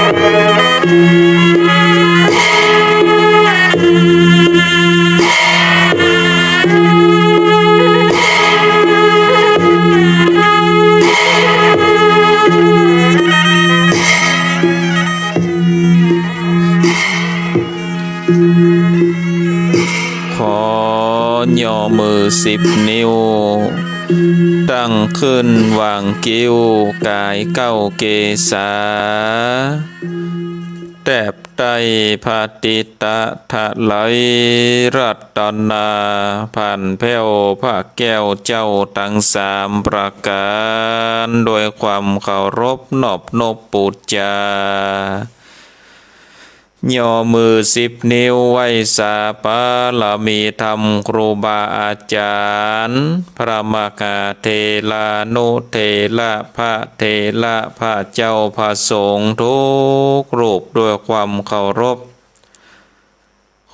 ขอย่อมือ10 นิ้วตั้งขึ้นวางกิ้วกาย9 เกษาแตบไตภาติตะทะไหลรัตนาผ่านแผ้วผ้าแก้วเจ้าทั้ง3 ประการโดยความเคารพนอบนบปูจาย่อมือ10 นิ้วไหว้สาปาลามีธรรมครูบาอาจารย์พระมหาเทลานุเทระพระเทระพระเจ้าพระสงฆ์ทุกรูปด้วยความเคารพ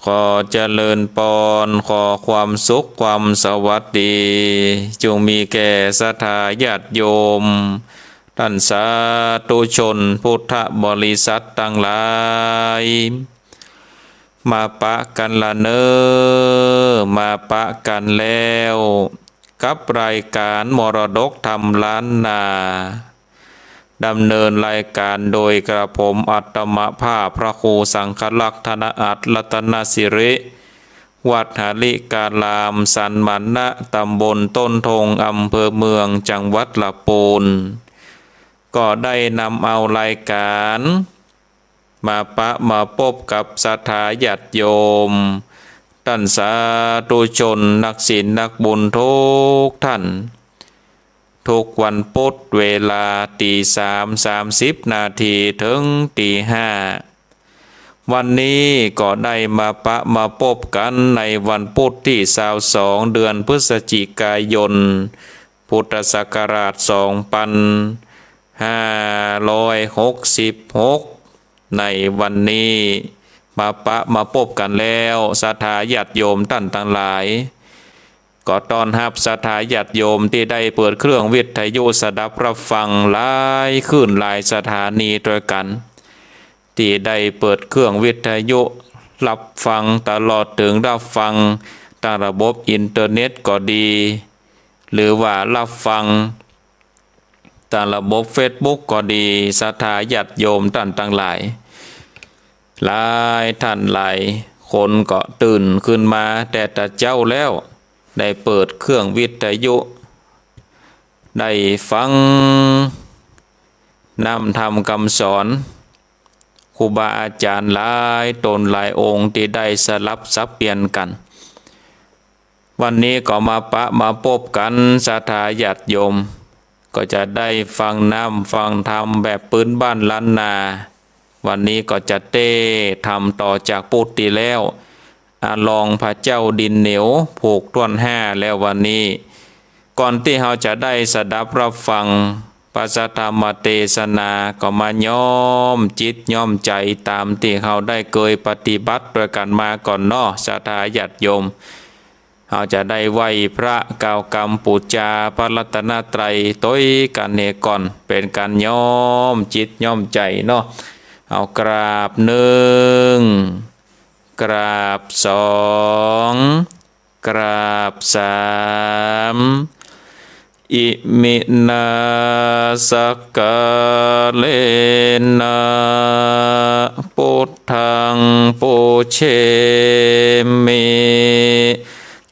ขอเจริญพรขอความสุขความสวัสดีจงมีแก่ศรัทธาญาติโยมท่านสาธุชนพุทธบริษัททั้งหลายมาปะกันละเนอมาปะกันแล้วกับรายการมรดกธรรมล้านนาดำเนินรายการโดยกระผมอัตมภาพพระครูสังฆลักษณ์ธนอัตรัตนสิริวัดหาลิกาลามสันมันนะตำบลต้นทงอำเภอเมืองจังหวัดลำพูนก็ได้นำเอารายการมามาพบกับศรัทธาญาติโยมท่านสาธุชนนักศีลนักบุญทุกท่านทุกวันพุธเวลา3:30 นาทีถึง5:00วันนี้ก็ได้มาพบกันในวันพุธที่22 เดือนพฤศจิกายนพุทธศักราช2566ในวันนี้มาพบกันแล้วศรัทธาญาติโยมท่านทั้งหลายก็ต้อนรับศรัทธาญาติโยมที่ได้เปิดเครื่องวิทยุสดับรับฟังหลายขึ้นหลายสถานีด้วยกันที่ได้เปิดเครื่องวิทยุรับฟังตลอดถึงรับฟังทางระบบอินเทอร์เน็ตก็ดีหรือว่ารับฟังทางระบบ Facebook ก็ดีศรัทธาญาติโยมท่านทั้งหลายหลายท่านหลายคนก็ตื่นขึ้นมาแต่เจ้าแล้วได้เปิดเครื่องวิทยุได้ฟังนำธรรมคำสอนครูบาอาจารย์หลายตนหลายองค์ที่ได้สลับสับเปลี่ยนกันวันนี้ก็มาพบกันศรัทธาญาติโยมก็จะได้ฟังน้ำฟังธรรมแบบปืนบ้านล้านนาวันนี้ก็จะทำต่อจากปุตติแล้วลองพระเจ้าดินเหนียวผูกต้น5แล้ววันนี้ก่อนที่เราจะได้สดับรับฟังพระธรรมเทศนาก็มาย้อมจิตย้อมใจตามที่เราได้เคยปฏิบัติด้วยกันมาก่อนเนาะศรัทธาญาติโยมเราจะได้ไหวพระกล่าวกรรมปูจาพระรัตนตรัยต้อยกันเนก่อนเป็นการย้อมจิตย้อมใจเนาะเอากราบ1กราบ2กราบ3อิมินาสักกะเลนะพุทธังปูเชมิ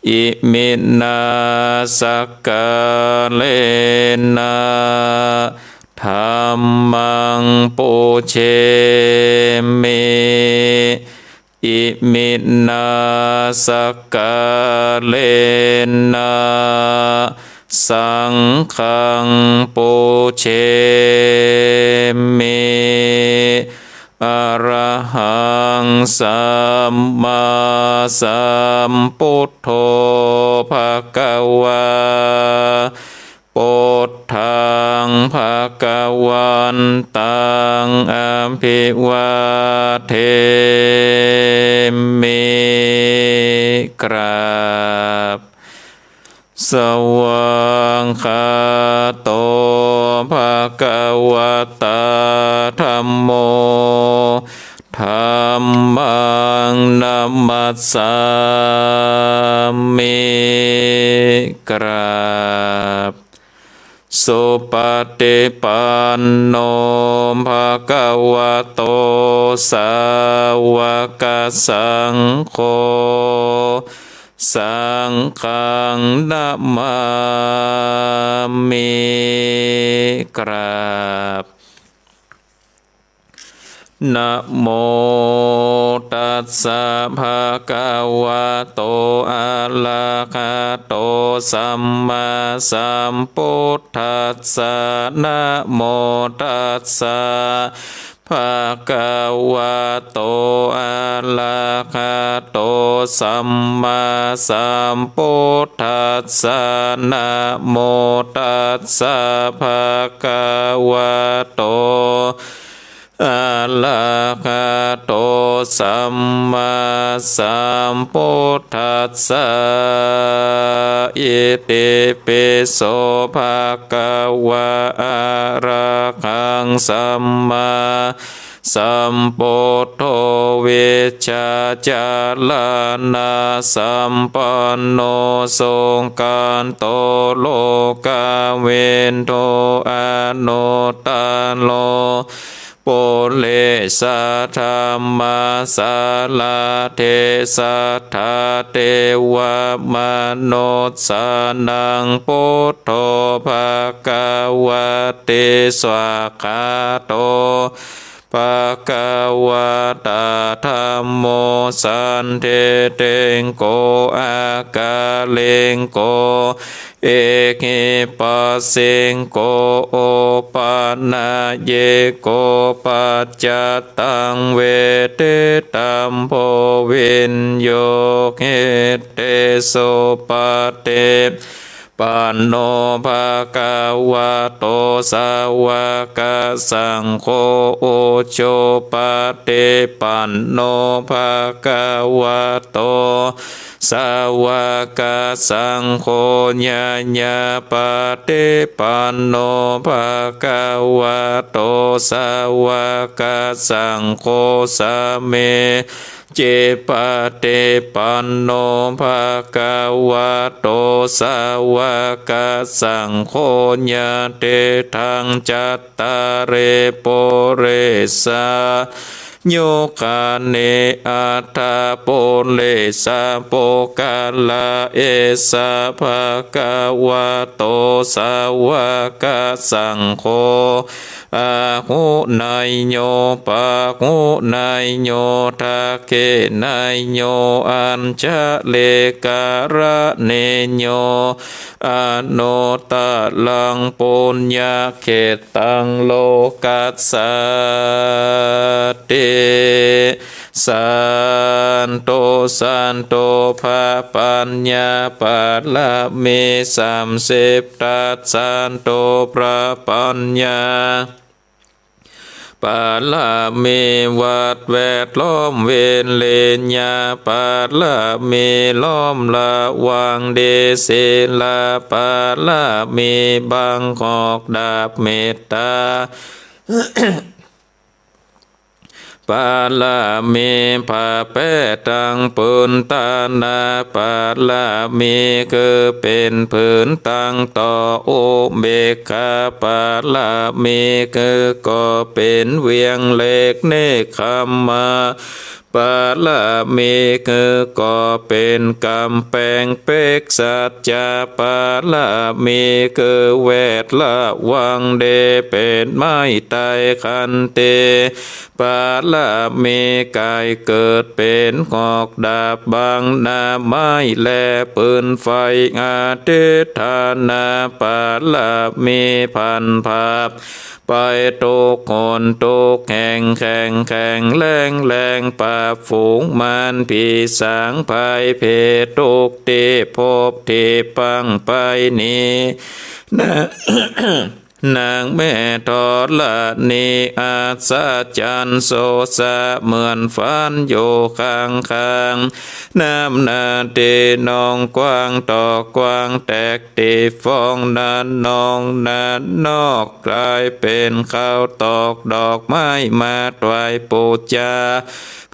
อิมินาสักกะเลนะธัมมังปูเชมิอิมินาสักกะเลนะสังฆังปูเชมิอะระหังสัมมาสัมพุทโธภะคะวาพุทธังภะคะวันตังอะภิวาเทมิกราบ สวากขาโตภะคะวะตาธัมโมธัมมังนัมมัสสามิกราบสุปฏิปันโนภะคะวะโตสาวกสังโฆสังฆังนะมามิกราบนะโมตัสสะภะคะวะโตอะระหะโตสัมมาสัมพุทธัสสะนะโมตัสสะภะคะวะโตอะระหะโตสัมมาสัมพุทธัสสะนะโมตัสสะภะคะวะโตอะระหะโตสัมมาสัมพุทธัสสะอิติปิโสภะคะวะอะระหังสัมมาสัมพุทโธวิชชาจารณะสัมปันโนสงการโตโลกาเวนโทอนุตตโลปุเรสะธรรมาสาลาเทสัทธาเทวมนุสสานังพุทโธภะคะวะเตสวากขาโตภะคะวะตาธัมโมสันเทเตงโกอากาเลงโกเอหิปัสสิงโกโอปานาเยโกปัจจตังเวเตตัมโพวินโยเหตเตโสปะเตปันโนภะคะวะโตสาวกสังโฆโอโชปะเตปันโนภะคะวะโตสาวกสังโฆญาญาปะเตปันโนภะคะวะโตสาวกสังโฆสะเมเจปะเตปันโนภะคะวะโตสาวกสังโฆญาเตทังจัตตาเรโปเรสาโยคาเนอัตถาโปเลสาโปกาลาเอสาภะคะวะโตสาวกสังโฆอาหุนายโยปะหุนายโยทาเคนายโยอัญชะเลการะเนโยอโนตะลังปุญญาเขตังโลกัสสติสันโตสันโตภะปัญญาปัลละเมสัมเสปตัสสันโตพระปัญญาปัลละเมวัดแวดล้อมเวนเลญญาปัลละเมล้อมละวังเดเสลาปัลละเมบังกอกดาบเมตตาปาลาเมภาเปตังปุนตานาปาลาเมคือเป็นผืนตังต่อโอเบคาปาลาเมคือก็เป็นเวียงเล็กเนคขมาปาลาเมคือก็เป็นกำแพงเป็กสัจจาปาลาเมคือแวดละวังเดเป็นไม้ไตคันเตปาลาเมกายเกิดเป็นหอกดาบบางนาไม้แลปืนไฟอาเทธานาปาลาเมพันภาพไปตกคนตกแข่งแข่งแข่งแรงแรงป่าฝูงมันผีสางภายเพตกเตพบเทปังไปนี้นะ นางแม่ทอละนีอาสาจันโสสะเหมือนฝันอยู่ข้างน้ำนาเตนองกว้างต่อกว้างแตกตีฟองนานนองนานนอกกลายเป็นข้าวตอกดอกไม้มาถวายปูชา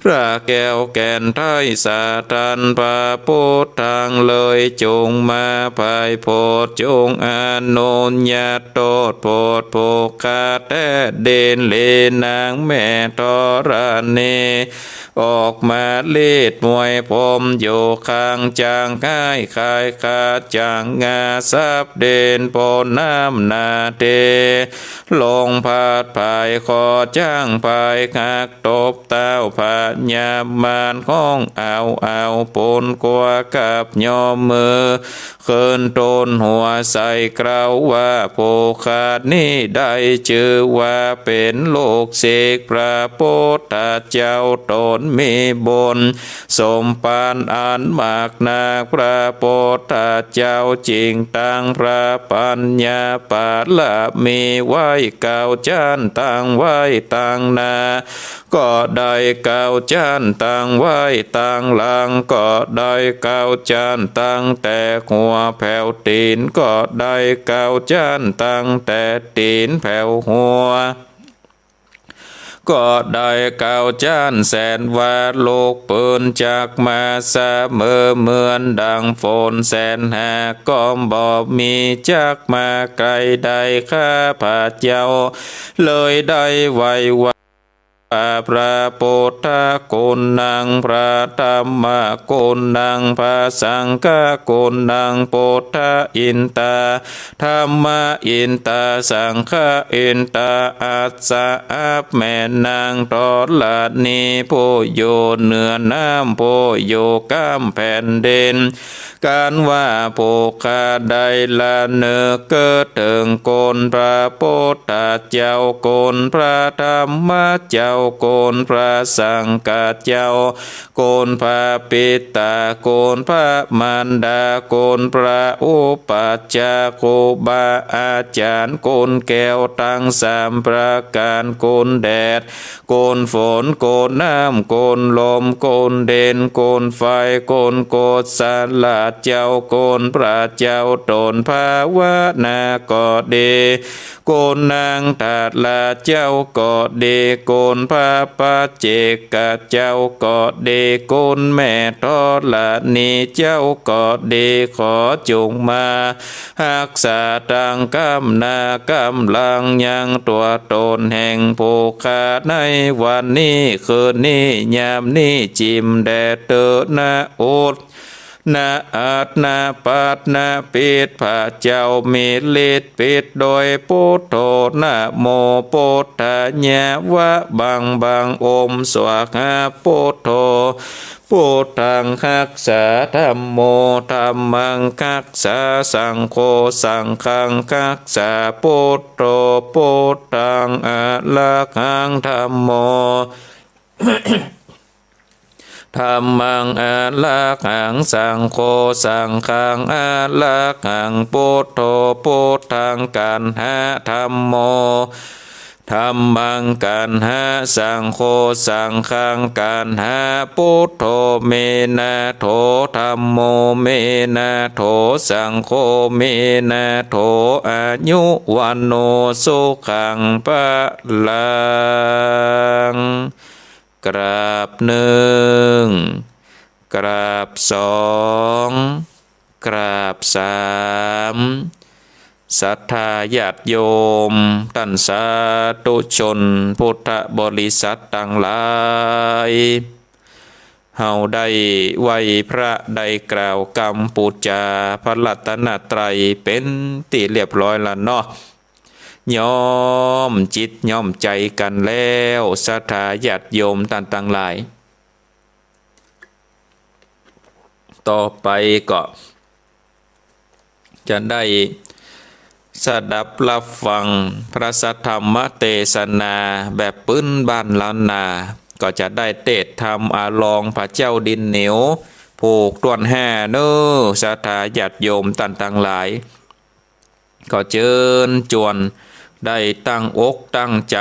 พระแก้วแก่นไทยสาทันพระพุทธังเลยจงมาภายโพดจงอาโนญญาโตดโพดโภคาแต่เด่นเลนางแม่ทรณีออกมาเลีดมวยผมอยู่ข้างจางค่ายคายคาจางงาซับเด่นโพน้ำนาเตลงพาดภายคอจ้างภายหักตบเต้าผาญามานห้องเอาปนกว่ากับยอมมือเคินตนหัวใส่กล่าวว่าโภคาดนี้ได้ชื่อว่าเป็นโลกเสกพระโพธเจ้าตนมีบนสมปานอันมากนาพระโพธเจ้าจริงตั้งพระปัญญาปาละมีไว้เก่าจานตั้งไว้ตั้งนาก็ได้เก่าจานตั้งไว้ตั้งหลังก็ได้เก่าจานตั้งแต่หัวแผ่วตีนก็ได้เก่าจานตั้งแต่ตีนแผ่วหัวก็ได้เก่าจานแสนว่าโลกเปินจากมาเสมอเหมือนดังฝนแสนหาก็บ่มีจากมาไกลได้ข้าพระเจ้าเลยได้ไว้ว่าพระพุทธคุณนังพระธรรมคุณนังพระสังฆคุณนังพุทธอินตาธรรมอินตาสังฆอินตาอัสสะแม่นางทอดละนีผู้อยู่เหนือน้ำผู้อยู่ก้ามแผ่นดินการว่าโภคาได้ละเนอเกิดถึงโกนพระพุทธเจ้าโกนพระธรรมเจ้าโกนพระสังฆเจ้าโกนพระปิตาโกนพระมารดาโกนพระอุปัชฌาย์ครูบาอาจารย์โกนแก้วทั้งสามประการโกนแดดโกนฝนโกนน้ำโกนลมโกนเด่นโกนไฟโกนโกศสลาเจ้าโกนพระเจ้าตนภาวนาก็ดีโกนนางตัดลาเจ้าก็ดีโกนพระปัจเจกเจ้าก็ดีโกนแม่ทอดละนีเจ้าก็ดีขอจงมาหักษาตังกำนากำลังยังตัวตนแห่งภูคาในวันนี้คืนนี้ยามนี้จิมแดดเตอนาอุดนาอาตนาปัตนาปิดพระเจ้ามีฤทธิ์ปิดโดยพุทโธนะโมพุทธะญาวะบังอมสวากขาพุทโธพุทธังคักษาธัมโมธัมมังคักษาสังโฆสังฆังคักษาพุทโธพุทธังอะระหังธัมโมธัมมังอะระหังสังโฆสังฆังอะระหังพุทโธพุทธังกันหะธัมโมธัมมังกันหะสังโฆสังฆังกันหะพุทโธเมนะโธธัมโมเมนะโธสังโฆเมนะโธอายุวันโนสุขังพลังกราบหนึ่งกราบสองกราบสามศรัทธาญาติโยมท่านสาธุชนพุทธบริษัทต่างหลายเฮาได้ไหวพระได้กล่าวกรรมปูจาพระรัตนตรัยเป็นที่เรียบร้อยแล้วเนาะยอมจิตยอมใจกันแล้วศรัทธาญาติโยมต่างๆหลายต่อไปก็จะได้สดับรับฟังพระสัทธรรมเทศนาแบบปื้นบ้านล้านนาก็จะได้เทศธรรมอาลองพระเจ้าดินเหนียวผูกต้วนแห่เน้อศรัทธาญาติโยมต่างๆหลายก็เชิญจวน ได้ตั้งอกตั้งใจ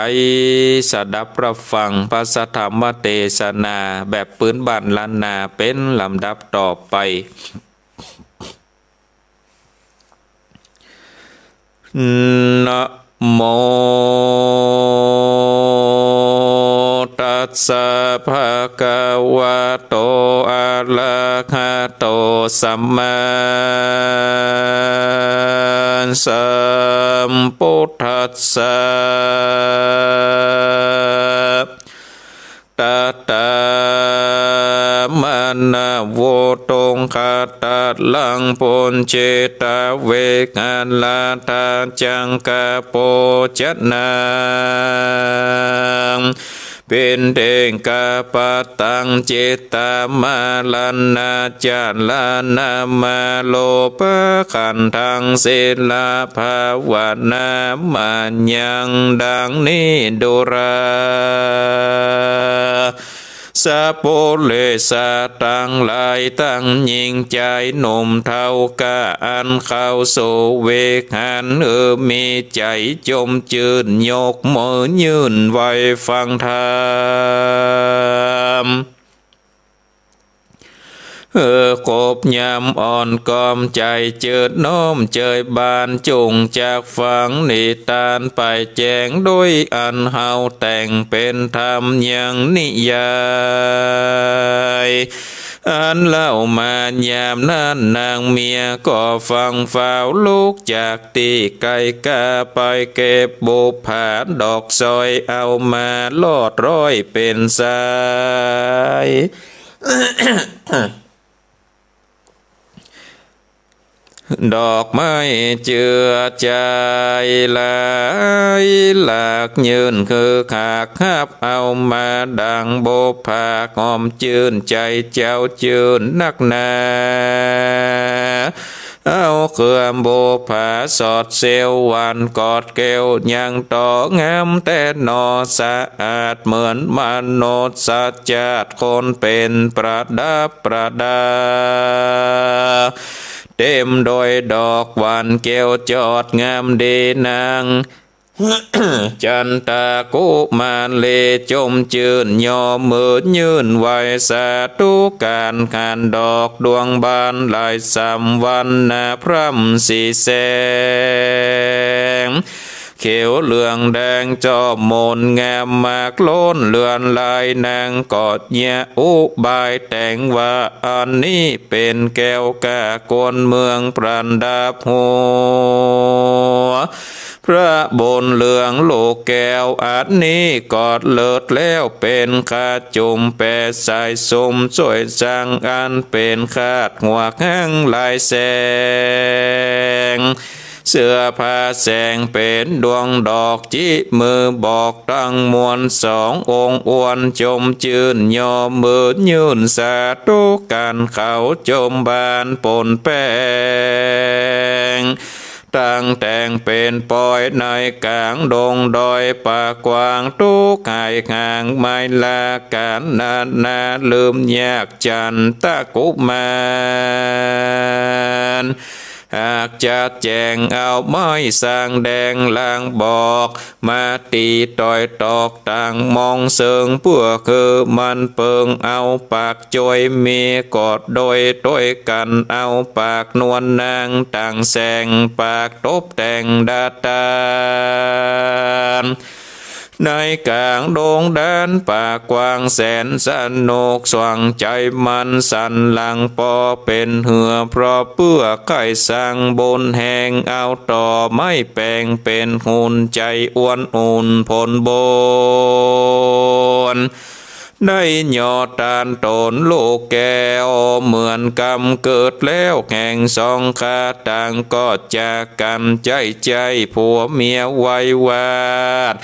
สดับรับฟังพระธรรมเทศนาแบบปืนบ้านล้านนาเป็นลำดับต่อไปนะโมตัสสะภะคะวะโตอะระหะโตสัมมาสัมพุทธัสสะตตามนะโวตงคาตาลังปุญเจตเวกัลลาตาจังกะโปจนังเป็นเดงกาปตังเจตามาลันนาจาลานามาโลปะขันธังศิลาภาวนามายังดังนี้ดุราสะโพเลสะตั้งหลายตั้งยิงใจหนุ่มเท่ากะอันเข้าสู่เวหันมีใจจมจืนยกมือยืนไว้ฟังธรรมกบยำอ่อนกอมใจเจิดน้อมเจยบานจุงจากฝังนิทานไปแจงโดยอันเฮาแต่งเป็นธรรมอย่างนิยายอันเล่ามายามนั้นนางเมียก็ฟังฝ้าวลูกจากตีไก่กาไปเก็บบุปผาดอกซอยเอามาลอดร้อยเป็นสายดอกไม้เจือใจหลายหลากยืนคือขากฮับเอามาดังโบภาหอมจืนใจเจ้าจืนนักหนาเอาเครื่องโบภาสอดเซลวันกอดเกวยังต่องามแต่นอสะอาดเหมือนมนุษย์สัจจ์คนเป็นประดับประดาเต็มโดยดอกหวานเกวจอดงามดีนางจันตากุมารเลจมจืนยอมือยืนไหวสาธุการขานดอกดวงบานหลายสามวันนาพร่ำสีแสงเขียวเหลืองแดงจอมมนงามมากล้นเลือนลายนางกอดเยอุบายแต่งว่าอันนี้เป็นแก้วกากวนเมืองปรันดาบหัวพระบนเหลืองโลกแก้วอันนี้กอดเลิศแล้วเป็นขาจุมแปดสายสมสวยจังอันเป็นขาดหัวข้างลายแสงเสื้อผ้าแสงเป็นดวงดอกจิมือบอกตั้งมวลสององค์อวนจมจืนยอมือยืนสาธุกันเขาจมบานปนแป้งตั้งแต่งเป็นปอยในกลางดงดอยป่ากว้างทุกหายห่างไม่ลาการนาลืมยากจันตะกุมารหากจะแจงเอาไม้สร้างแดงลางบอกมาตีต่อยตอกต่างมองเสิงเพื่อคือมันเปิงเอาปากจอยมีกอดโดยต้วยกันเอาปากนวลนางต่างแสงปากตบแต่งดาตาในกลางดงแดนป่ากว้างแสนสนุกสว่างใจมันสั่นหลังปอเป็นเหือเพราะเปื้อไข่สั่งบนแหงเอาต่อไม่แปลงเป็นหุ่นใจอ้วนอุ่นผลบนได้ยอดตานตนโลกแก้วเหมือนกรรมเกิดแล้วแห่งสองขาต่างก็จากกันใจผัวเมียไว้วาด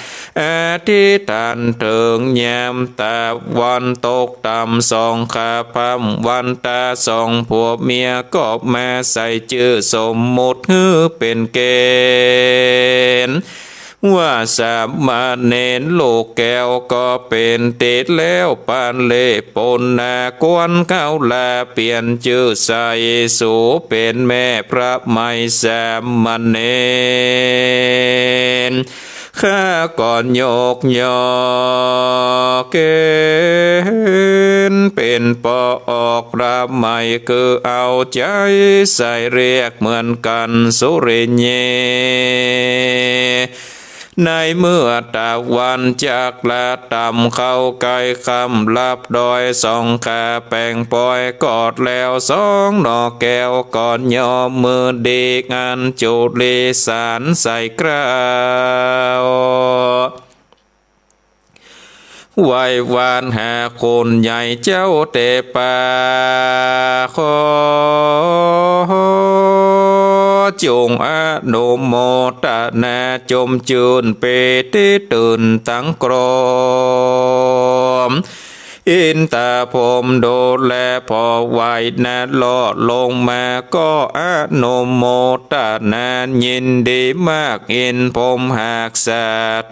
อธิษฐานถึงยามตาวันตกต่ำสองขาพัมวันตาสองผัวเมียก็มาใส่ชื่อสมมุติฮือเป็นเกณฑ์ว่าสามเณรโลกแก้วก็เป็นติดแล้วปานเล่ปนนากวนเข้าลาเปลี่ยนชื่อใส่สูเป็นแม่พระไม่สามเณร ข้าก่อนโยกยอเกณฑ์เป็นปอออกรับไม่คือเอาใจใส่เรียกเหมือนกันสุริเยในเมื่อตะวันจากละต่ำเข้าไกลคำลับดอยสองขาแป่งปล่อยกอดแล้วสองนอแก้วก่อนยอมมือดีงานจุลีสารใส่กราวไหววานหาคนใหญ่เจ้าเตปาขอจงอนุโมทนาจมจืนเปติตื่นตั้งกรมอินตาผมโดแลพอไหวนาลอดลงมาก็อนุโมทนายินดีมากอินผมหากสา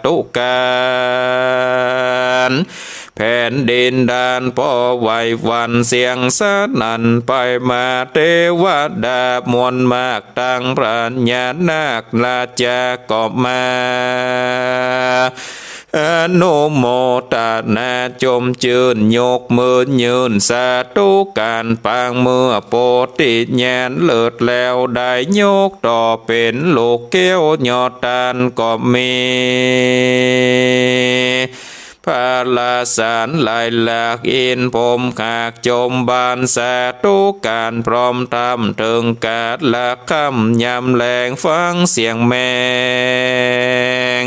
ธุการแผ่นดินดานพ่อไหววันเสียงสนั่นไปมาเทวดามวลมากตั้งพระญานาคราจากอบมาอนุโมทนาจมจืนยกมือยืนสาธุการปางเมื่อโปติญาณเลิศแล้วได้ยกต่อเป็นลูกแก้วยอดตานก็มีพาลาสารลายหลากอินผมขากจมบานสาธุการพร้อมทำถึงกาดละคำยำแรงฟังเสียงแมง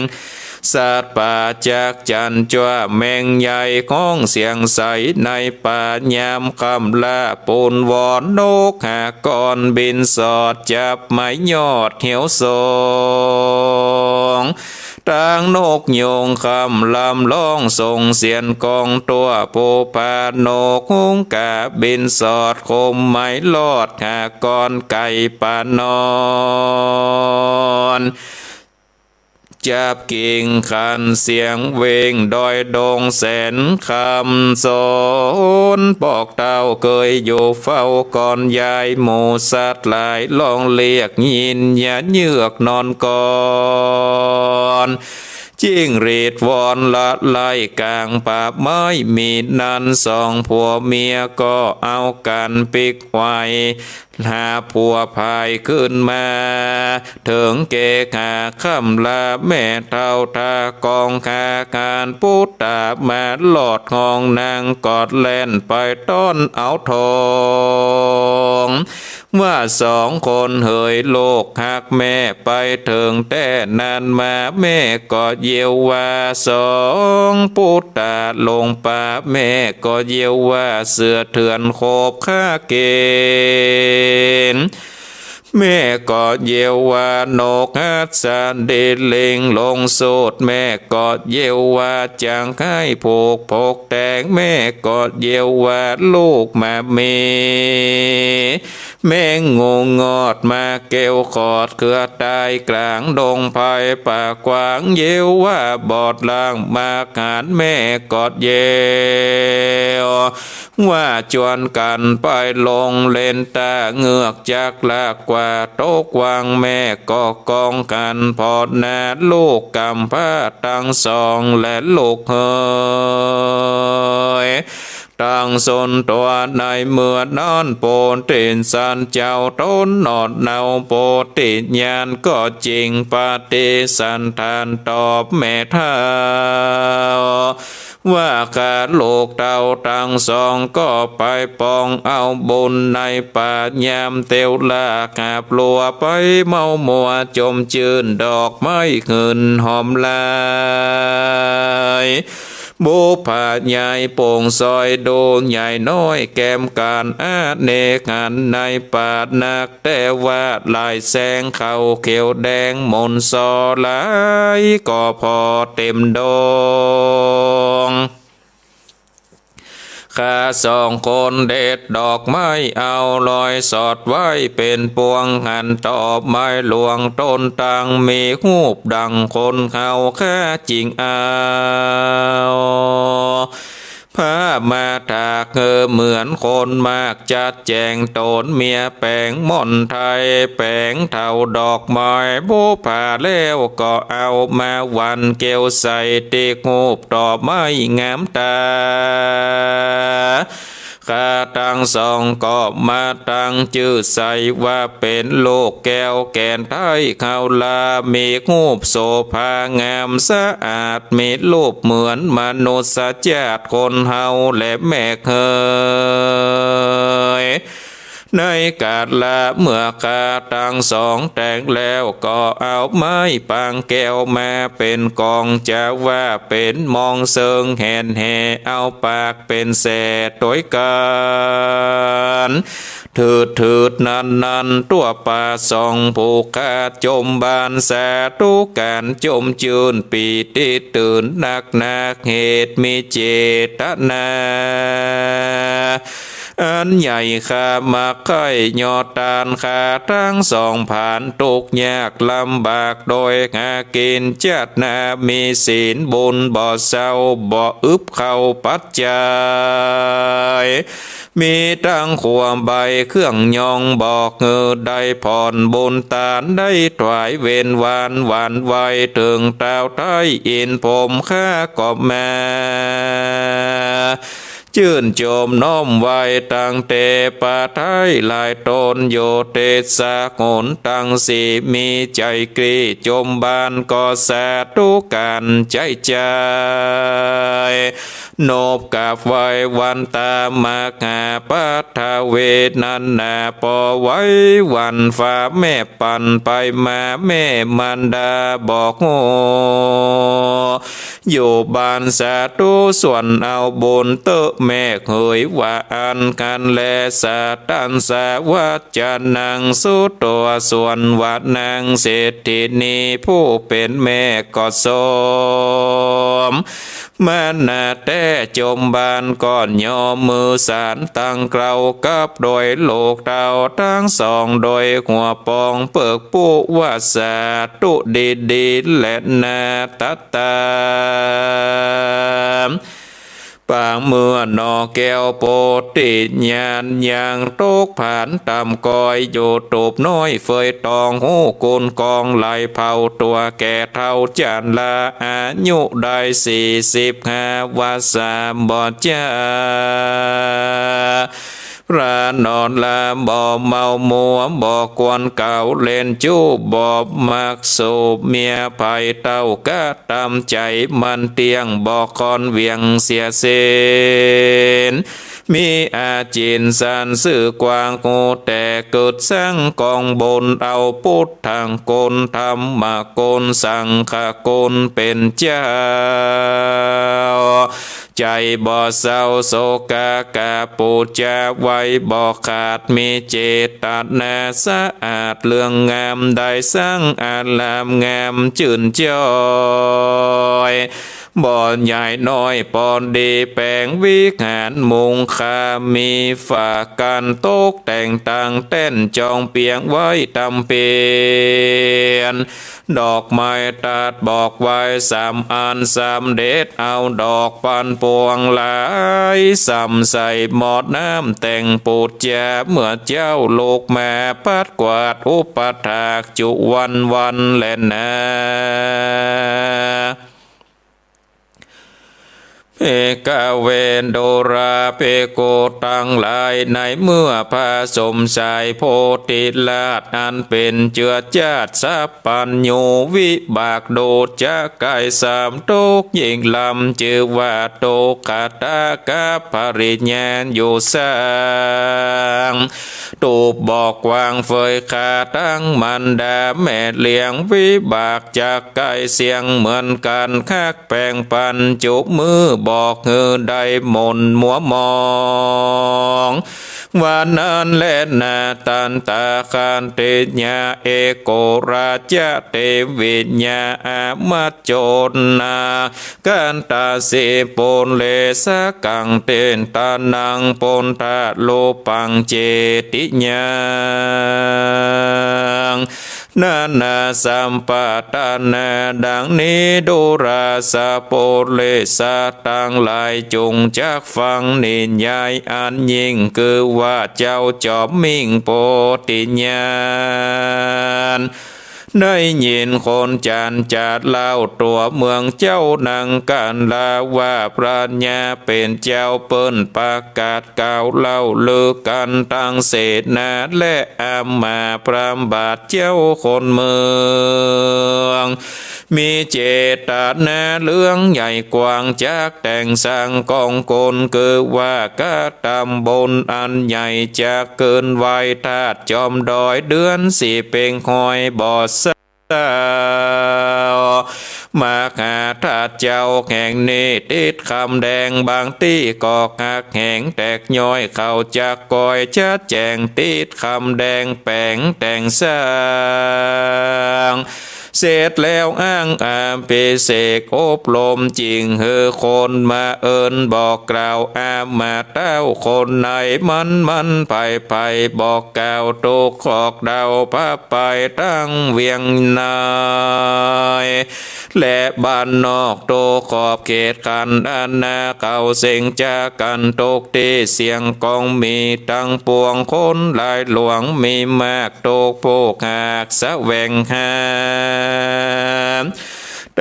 สัตว์ป่าจากจันจ้าแมงใหญ่ของเสียงใสในป่ายามคำลาปูนวอนนกหากรบินสอดจับไม้ยอดเหี่ยวสองทางนกโยงคำลำร้องส่งเสียนกองตัวปูพานกหงกาบินสอดคมไม้ลอดหากรไก่ปานอนจับกิ่งขันเสียงเวงดอยดงแสนคำสนปอกเต้าเคยอยู่เฝ้าก่อนยายหมูสัตว์หลายลองเรียกยินอย่าเยือกนอนก่อนจิ้งหรีดวอนละไล่กลางป่าไม้มีนันสองผัวเมียก็เอากันปิกไว้หาผัวพายขึ้นมาถึงเกกาคำลาแม่เท่าทากองคาการพุทธามาหลอดห้องนางกอดแล่นไปต้นเอาทองว่าสองคนเหยโลกหักแม่ไปถึงแต่นานมาแม่ก็เยียวว่าสองพุทธาลงป่าแม่ก็เยียวว่าเสือเถื่อนโคบข้าเกณฑ์แม่ก็เยียวว่านกฮัดสันเดเลงลงโสดแม่ก็เยียวว่าจังให้ผูกพกแตงแม่ก็เยียวว่าลูกมาเมแม่งงงอดมาเกวขอดเครือตายกลางดงไผ่ป่ากวางเยียวว่าบอดล่างมาขานแม่กอดเยวว่าจวนกันไปลงเล่นตาเงือกจากลากกว่าโตกวางแม่ก็กองกันพอดนาลูกกำผ้าตั้งสองและลูกเฮยตั้งสนตัวในเมื่อนอนโปนตินสันเจ้าต้นนอดเนาโปติญาณก็จริงปฏิสันทานตอบแม่เท้าว่าขาดลูกเต่าตั้งสองก็ไปปองเอาบุญในป่ายามเตียวลากาบลัวไปเมามัวจมจืนดอกไม้หืนหอมลายบุพาใหญ่โป่งซอยโดนใหญ่น้อยแก้มการอาเนกันในป่านักแต่ว่าลายแสงเขาเขียวแดงมนซอลายก็พอเต็มดงข้าสองคนเด็ดดอกไม้เอาลอยสอดไว้เป็นปวงหันตอบไม้หลวงต้นตังมีหูบดังคนเขาแค่จริงเอา พามาถากเหมือนคนมากจัดแจงโตนเมียแปลงม่อนไทยแปลงเท่าดอกไม้ผู้ผ่าแล้วก็เอามาวันเกลียวใส่ตีงูบต่อไม้งามตาข้าตั้งสองก็มาตั้งชื่อใส่ว่าเป็นโลกแก้วแก่นไทยเขาลามีงูบโสภางามสะอาดมีรูปเหมือนมนุษย์ชาติคนเฮาและแม่เคยในกาดละเมื่อคาตั้งสองแต่งแล้วก็เอาไม้ปางแก้วมาเป็นกองจะว่าเป็นมองเซิงแห่นแห่เอาปากเป็นแสโดยกันถืดนันตัวป่าสองผู้กาจมบานแสตุการจมจืนปีติตื่นนักเหตุมีเจตนาอันใหญ่ข้ามาค่อยยอดตานข้าทั้งสองผ่านทุกยากลำบากโดยหากินจัดนามีศีลบุญบ่เศร้าบ่อึบเข้าปัจจัยมีตั้งขวมใบเครื่องยองบอกเงือได้ผ่อนบุญตานได้ถวายเวนวานไว้ถึงเต้าไทยอินผมข้าก็มาชื่นชมน้อมไว้ตั้งเตปาไทยลายตนโยเตสาโหนตั้งสีมีใจกรีจมบานก็สาธุการใจโนบกับไว้วันตามากาปัทเวนันนาปอไว้วันฟ้าแม่ปันไปมาแม่มันดาบอกโง่อยู่บ้านสาธุส่วนเอาบุญเตอะแม่เคยว่าอันกันแลสาตันสาวัจจานังสุตัวส่วนวัดนางเศรษฐีนีผู้เป็นแม่ก็สมมานาแต่จมบานก่อนยอมมือสารตั้งเกลากับโดยโลกเต่าทั้งสองโดยหัวปองเปิกผู้ว่าสาตุดีและนาตัตตาปางเมื่อนอแก้วโปติญาณอย่างโตกผ่านตำกอยโยตูบน้อยเฟยตองหูกุนกองไหลเผาตัวแก่เท่าจานลาอายุได้45 วาสามบอดจ้าพระนอนลาบ่เมามัวบ่กวนเก่าเล่นจูบ่มักสูบเมียไผ่เต้ากะตำใจมันเตียงบ่คอนเวียงเสียเสนมีอาจินสันสื่อกวางโกแต่เกิดสร้างกองบนเอาพุทธังกลธรรมกลสังฆกลเป็นเจ้าใจบ่เศร้าโศกากาปูจาไว้บ่ขาดมีเจตนาสะอาดเรื่องงามได้สร้างอาลามงามจื่นจ้อยบ่อนใหญ่น้อยปอนดีแปลงวิหารมุงคามีฝากันโต๊กแต่งต่างเต้นจองเปียงไว้ตำเปียนดอกไม้ตัดบอกไว้3 อัน3 เด็ดเอาดอกปันปวงหลายใส่หมอดน้ำแต่งปูดแจเมื่อเจ้าลูกแม่ปัดกวาดอุปถากจุวันแลนาเอกเวนโดราเปโกตังหลายในเมื่อพระสมชายโพธิลาชอันเป็นเจือจาดสัพปัญโยวิบากโดจะกาย3 ตุกยิ่งลำจือว่าโตคาตากาปริญญาณอยู่สร้างตูบบอกวางเฟยขาตั้งมันดาแม่เลี้ยงวิบากจากกายเสียงเหมือนกันคักแปลงปันจุมือบอกเฮือได้มนมัวมองวันนั้นแลนาตันตาคานเตญาเอโกราชเตวิญญาอามัจโจนากันตาเสปนเลสกังเตนตานังปนตาโลปังเจติญา นานาสัมปทานาดังนี้ดุราสะโปเลสะตั้งหลายจงจักฟังนิยายอันยิ่งคือว่าเจ้าจอมมิ่งโปติญาณได้ยินคนจันจัดเล่าตัวเมืองเจ้านังกันลาว่าพระญาเป็นเจ้าเปิ้นประกาศกล่าวเล่าลือกันตั้งเศษนาและอามาพรามบาทเจ้าคนเมืองมีเจตนาเรื่องใหญ่กว้างจากแต่งสร้างกองกลคือว่ากะตำบนอันใหญ่จากเกินไว้ธาตุจอมดอยเดือนสี่เป่งหอยบ่อมาหาทาเจ้าแห่งนี้ติดคำแดงบางที่กอกหักแห่งแตกย้อยเข้าจากกอยชัดแจงติดคำแดงแปงแต่งสร้างเสร็จแล้วอ้างอามเปเสกอบรมจริงเฮอคนมาเอินบอกกล่าวอามมาเต้าคนไหนมันไปบอกกล่าวตกขอกเดาพาไปตั้งเวียงนายและบ้านนอกโตขอบเขตกันด้านนาเก่าเสียงจากกันตกตีเสียงกองมีตั้งปวงคนหลายหลวงมีมากตกโปกหากสะแวงหา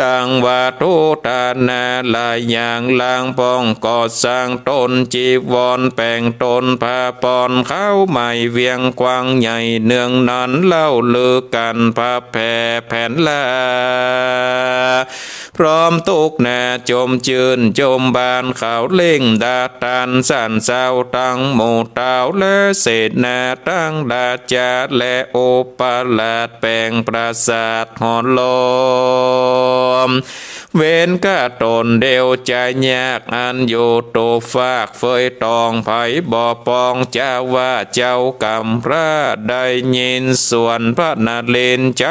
ดังว่าทุตานาลายอย่างลางปองก่อสร้างต้นจีวรแป่งต้นผ้าปอนเข้าใหม่เวียงกว้างใหญ่เนืองนั้นเล่าลือกันผ้าแผ่แผ่นลาพร้อมตุกนาจมจืนจมบานขาวเล่งดาตันสันเศร้าตั้งหมู่เต้าและเศษนาตั้งดาจาและโอปาลาดแปลงปราสาทหอนลมเว้นกะตนเดียวใจยากอันอยู่ตูฝากเฟยตองไผ่บ่อปองเจ้าว่าเจ้ากำพระได้ยินส่วนพระนาเลนใจ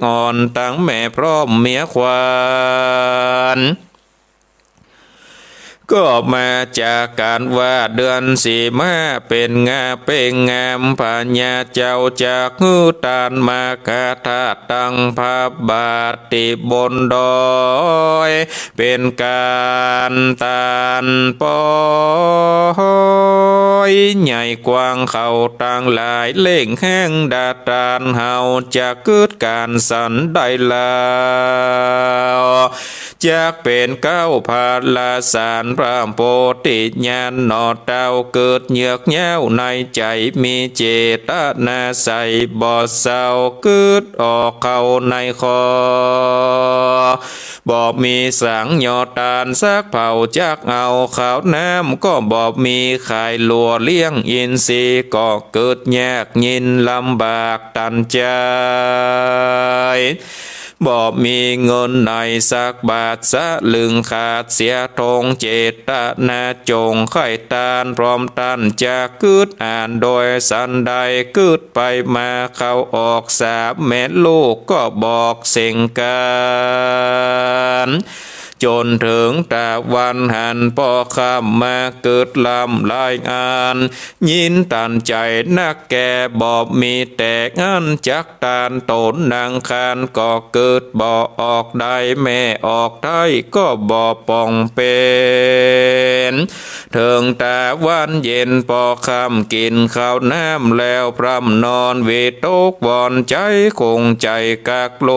อ่อนตั้งแม่พร้อมเมียควานก็มาจากการว่าเดือนสี่มาเป็นงาเป็นงามพญาเจ้าจากฮือตานมาคาถาตั้งพระบาทติบนดอยเป็นการตานปอยใหญ่กว้างเขาตั้งหลายเล่งแห้งดาตานเฮาจะเกิดการสันได้ลาวจากเป็นเก้าพาลาสารพระโพธิญาณนอเต้าเกิดเหยือกแย้วในใจมีเจตนาใส่บ่เศร้าเกิดออกเข้าในคอบ่มีสังยอตานซักเผาจักเอาข้าวน้ำก็บ่มีขายลัวเลี้ยงอินทรีย์ก็เกิดยากยินลำบากตันใจบ่มีเงินในสักบาทสะลึงขาดเสียทงเจตนาจงไข่ตานพร้อมตันจะกึดอ่านโดยสันใดกึดไปมาเข้าออกสามเม็ดลูกก็บอกเสียงกันจนถึงตะวันหันพอค่ำมาเกิดลำลายงานยินตันใจนักแก่บอบมีแต่งานจักตานตนนางคานก็เกิดบ่ออกได้แม่ออกได้ก็บ่ป่องเป็นถึงตะวันเย็นพอค่ำกินข้าวน้ำแล้วพร่ำนอนวิตกวอนใจคงใจกักโล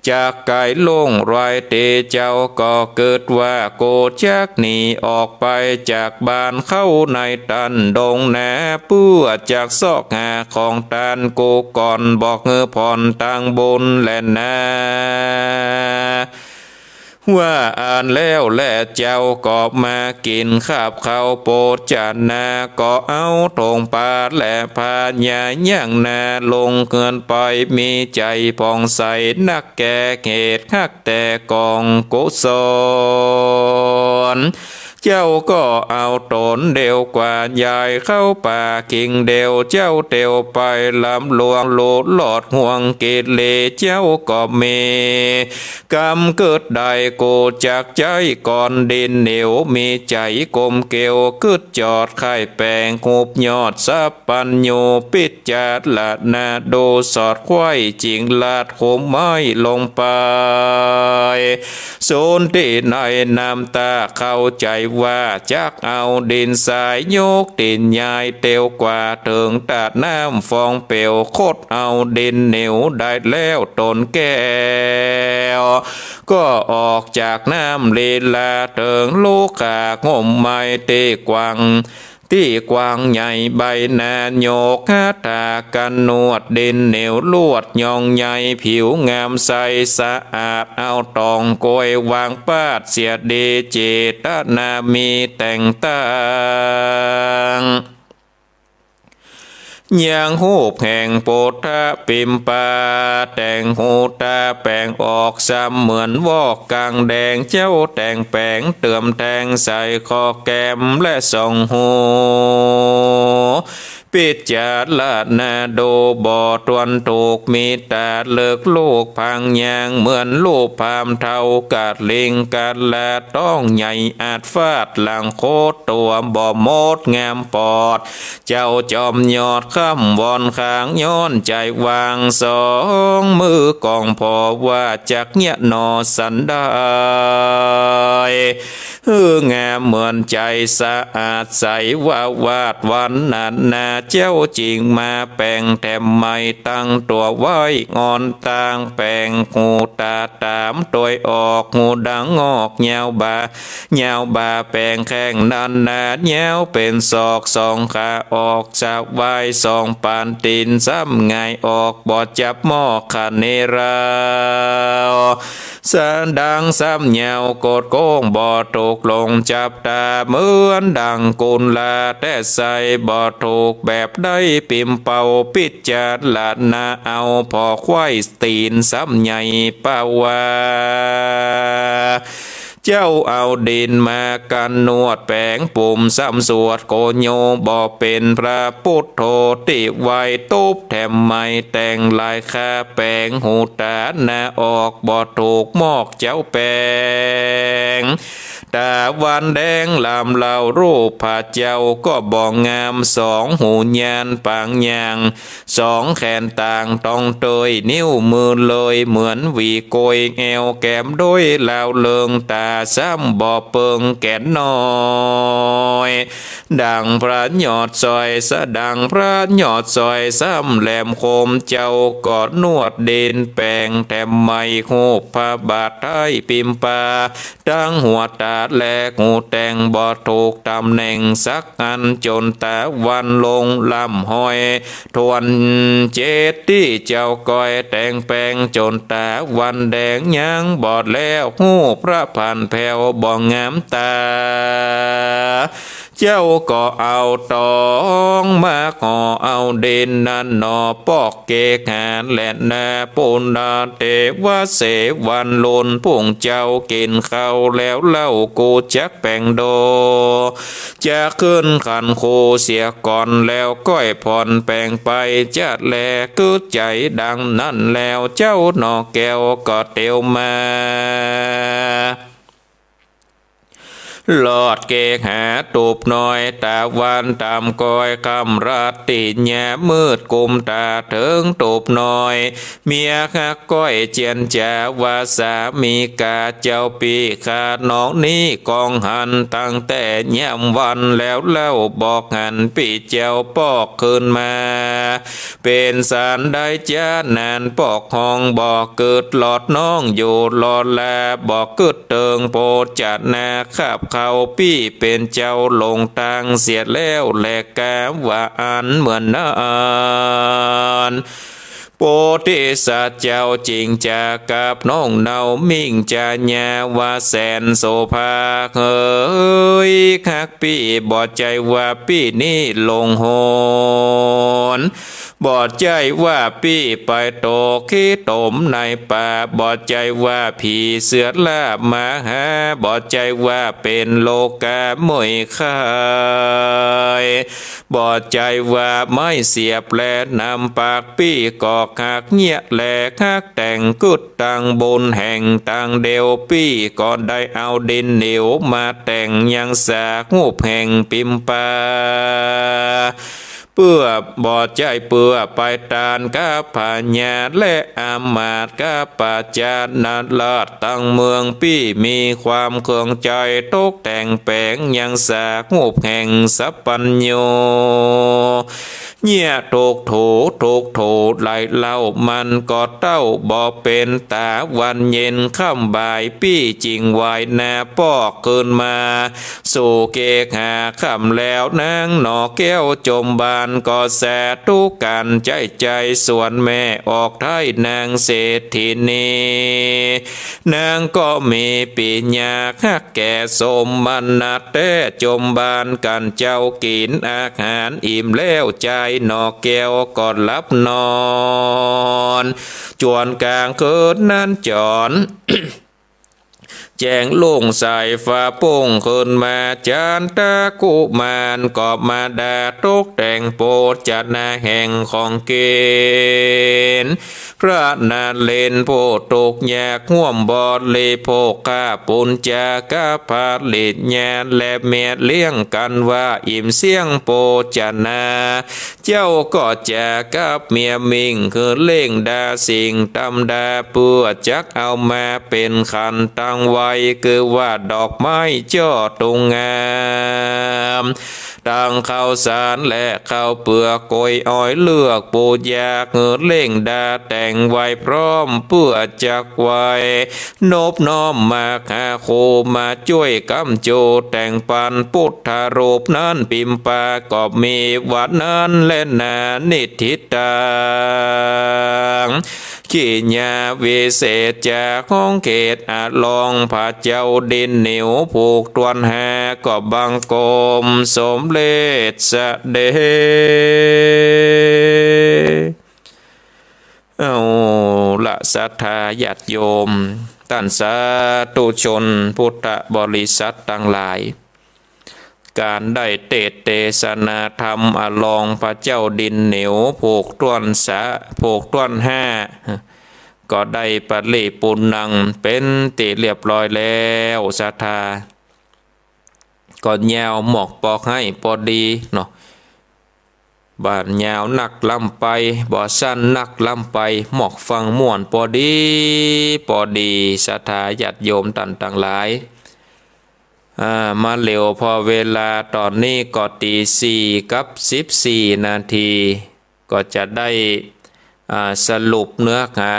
จากไก่ลงรอยเตเจ้าก็เกิดว่าโกจักหนีออกไปจากบ้านเข้าในตันดงแหนเพื่อจากซอกหาของตันกูก่อนบอกเงือผ่อนตั้งบนแลนาว่าอ่านแล้วและเจ้าก็มากินข้าวเขาโปรดจานาก็เอาทงปาดและพาญาย่างนาลงเกินไปมีใจผ่องใสนักแก่เหตุฮักแต่กองกุศล เจ้าก็เอาตนเดียวกว่ายายเข้าป่ากิ่งเดียวเจ้าเตียวไปลำลวงโลดหลอดห่วงกิเลเจ้าก็มีกรรมเกิดได้กูจากใจก่อนดินเหนียวมีใจกลมเกลียวกึดจอดไข่แปงหูบยอดสับปัญโยปิดจัดละนาโดสอดควายจิงลาดโคมไม้ลงไปโซนที่ในน้ำตาเข้าใจว่าจักเอาดินสายโยกดินยายเตียวกว่าถึงตัดน้ำฟองเปลวโคดเอาดินเหนียวได้แล้วตนแก้วก็ออกจากน้ำลีลาเถิงลูกขางมไม้ตีกวางที่กวางใหญ่ใบหน้าโยกหาตากันนวดดินเหนียวลวดยองใหญ่ผิวงามใสสะอาดเอาตองโกยวางปาดเสียดีเจตนามีแต่งตั้งยังหูแห่งโปธะปิมปาแต่งหูตาแปลงออกซ้ำเหมือนวอกกลางแดงเจ้าแต่งแปลงเติมแทงใส่คอแก้มและส่องหูปิดจาดลาดนาโดบ่อตวนถูกมีตาเลิกลูกพังยางเหมือนลูกพามเท่ากาดลิงกาดลาต้องใหญ่อาจฟาดหลังโคตรตัวบ่โมดงามปอดเจ้าจอมยอดข้ามวอนข้างย้อนใจวางสองมือกองพอว่าจักเนี่ยนอสันได้งามเหมือนใจสะอาดใสว่าวาดวันนั้นนาเจ้าจริงมาแปลงแต่ไม่ตั้งตัวไว้งอนต่างแปลงหูตาตามตัวออกหูดังงอกเงาบาแปลงแข้งนันนาเงาเป็นศอกสองขาออกจากไว้สองปานตีนซ้ำไงออกบอดจับหม้อขันเนราสะดังซ้ำเงากดโก้งบอดถูกลงจับตาเหมือนดังกุลลาแต่ใส่บอดถูกแบบได้ปิมเป่าปิดจัดลาดนาเอาพอควายตีนซ้ำใหญ่ป่าวาเจ้าเอาดินมากันนวดแปงปุ่มซ้ำสวดโกโยบ่เป็นพระพุทโธติไว้ตุบแถมไม่แต่งลายคาแปงหูตาหน้าออกบ่ถูกมอกเจ้าแปงตาวันแดงลำเหล่ารูปผาเจ้าก็บ่งามสองหูยานปางยางสองแขนต่างต้องเตยนิ้วมือเลยเหมือนหวีโกยแอวแก้มด้วยลาวเลิงตาซ้ำบ่เปิงแก่นน้อยดังพระยอดซอยสะดังพระยอดซอยซ้ำแหลมคมเจ้ากอดนวดเดินแปลงแถมไม่หูพระบาทไทยปิมปาดังหัวตาแลกหูแต่งบ่ถูกตำแหน่งสักอันจนตาวันลงลำห้อยทวนเจตที่เจ้าก้อยแต่งแปลงจนตาวันแดงยังบอดแล้วหูพระผ่านแผ่วบ่งามตาเจ้าก็เอาตองมาขอเอาเด่นนันนอปอกเกกหานแหลนนาปุณนาเทวเสวันลุนพุ่งเจ้ากินข้าวแล้วเล่ากูจักแป่งโดจะขึ้นขันโคเสียก่อนแล้วก้อยผ่อนแปลงไปจัดแลกึดใจดังนั่นแล้วเจ้าหนอแก้วก็เตียวมาหลอดเกกหาตูบน้อยตาวันตามกอยคำรัตติแย่มืดกุมตาถึงตูบน้อยเมียข้าก้อยเจียนจ่าว่าสามีกาเจ้าปีขาดน้องนี้กองหันตั้งแต่ย่ำวันแล้วเล่าบอกหันปีเจ้าปอกคืนมาเป็นสารได้จ้านานปอกห้องบอกเกิดหลอดน้องอยู่หลอดแลบอกเกิดเติงโปจัดนาขับเขาปี้เป็นเจ้าลงทางเสียแล้วแหลกกาว่าอันเหมือนนานโปธิสัตว์เจ้าจริงจะกับน้องเนามิ่งจะญาว่าแสนโสภาเฮ้ยคักปี้บอดใจว่าปี้นี่ลงโหน บ่ใจว่าปี้ไปโตขี้ตมในป่าบ่ใจว่าผีเสือลาบมาหาบ่ใจว่าเป็นโลกามวยคายบ่ใจว่าไม่เสียบแลนำปากปี้กอกหักเงียแหลกหักแต่งกุดตังบนแห่งตังเดียวปี้ก็ได้เอาดินเหนียวมาแต่งยังสากงูแห่งปิมปาเพื่อบ่ใจเพื่อไปตานกาพญาและอามาตกาปาจานาลาดตั้งเมืองปี้มีความเครื่องใจตกแต่งแปลงยังสากงูแห่งสัพปัญโยเนี่ยถูกโถไหลเล่ามันก็เต้าบ่เป็นตาวันเย็นค่ำบ่ายปี้จริงวายนาปอกเกินมาสู่เกกหาค่ำแล้วนางหนอแก้วจมบานก็แสทุกกันใจส่วนแม่ออกไทยนางเศรษฐีนีนางก็มีปีญาคักแก่สมมันนาแต่จมบานกันเจ้ากินอาหารอิ่มแล้วใจนอแก้วก็หลับนอนจวนกลางคืนนั้นจอน แจงลงใส่ฟ้าโป่งขึ้นมาจานตะกุมารก็มาดาตกแต่งโปรดจัดนาแห่งของเกณฑ์พระนาเลนโพตกแยกห่วมบอดเลโพกาปุญจากาพาเลดญาและเมียเลี้ยงกันว่าอิ่มเสียงโปจนาเจ้าก็จะกับเมียมิงคือเล่งดาสิ่งตำดาเปื่อจักเอามาเป็นขันตั้งไว้คือว่าดอกไม้จ่อตรงงามดังข้าวสารและข้าวเปลือกกอยอ้อยเลือกปูยากเงือเล่งดาแต่งไว้พร้อมเพื่อจักไว้นบน้อมมาหาโคมาช่วยกำโจแต่งปันพุทธรูปนั้นปิมปาก็มีวัดนั้นและนานิทิตังขีญาวิเศษจากของเขตอาลองพระเจ้าดินเหนียวผูกตวนหาก็บังกรมสมเลศเสด็จเอาละศรัทธาญาติโยมท่านสาธุชนพุทธบริษัททั้งหลายการได้เทศนาธรรมอลองพระเจ้าดินเหนียวผูกต้วนห้าก็ได้ปริปุณังเป็นติเรียบร้อยแล้วศรัทธาก็แนวหมอกปอกให้พอดีเนาะบาดยาวนักลำไปบ่สั้นนักลำไปหมอกฟังม่วนพอดีศรัทธาญาติโยมต่างหลายมาเร็วพอเวลาตอนนี้ก็ตี4:14 นาทีก็จะได้สรุปเนื้อหา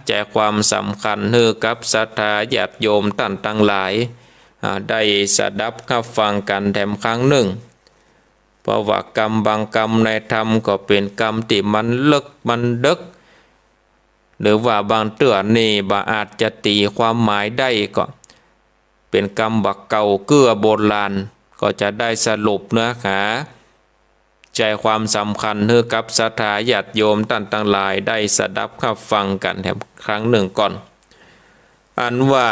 ใจความสำคัญให้กับศรัทธาญาติโยมต่างหลายได้สดับรับฟังกันแถมครั้งหนึ่งเพราะว่ากรรมบางกรรมในธรรมก็เป็นกรรมที่มันลึกมันดึกหรือว่าบางเตือนนี่บ่อาจจะตีความหมายได้ก็เป็นกรรมบักเก่าเกื้อโบราณก็จะได้สรุปเนื้อหาใจความสำคัญให้กับศรัทธาญาติโยมต่างหลายได้สดับรับฟังกันแถมครั้งหนึ่งก่อนอันว่า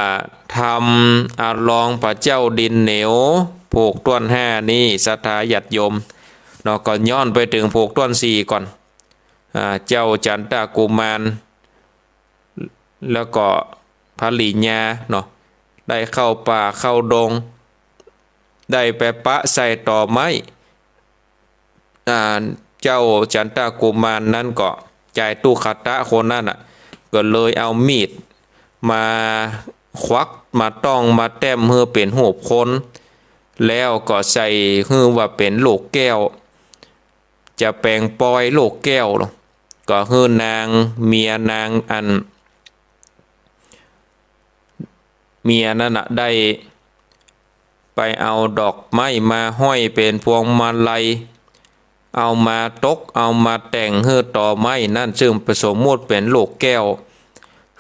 ทำอาลองพระเจ้าดินเหนียวผูกต้วนห้านี้ศรัทธาญาติโยมเนาะก็ย้อนไปถึงผูกต้วนสี่ก่อนเจ้าจันตากุมารแล้วก็พระลีญาเนาะได้เข้าป่าเข้าดงได้ไปปะใส่ต่อไม้เจ้าจันตากุมารนั้นก็ใจตุขตะคนนั้นก็เลยเอามีดมาควักมาต้องมาแต้มเพื่อเป็นหูบคนแล้วก็ใส่เพื่อว่าเป็นลูกแก้วจะแปลงปอยลูกแก้วก็คือนางเมียนางอันเมียนั่นได้ไปเอาดอกไม้มาห้อยเป็นพวงมาลัยเอามาตกเอามาแต่งเฮือต่อไม้นั่นซึ่งผสมมุติเป็นลูกแก้ว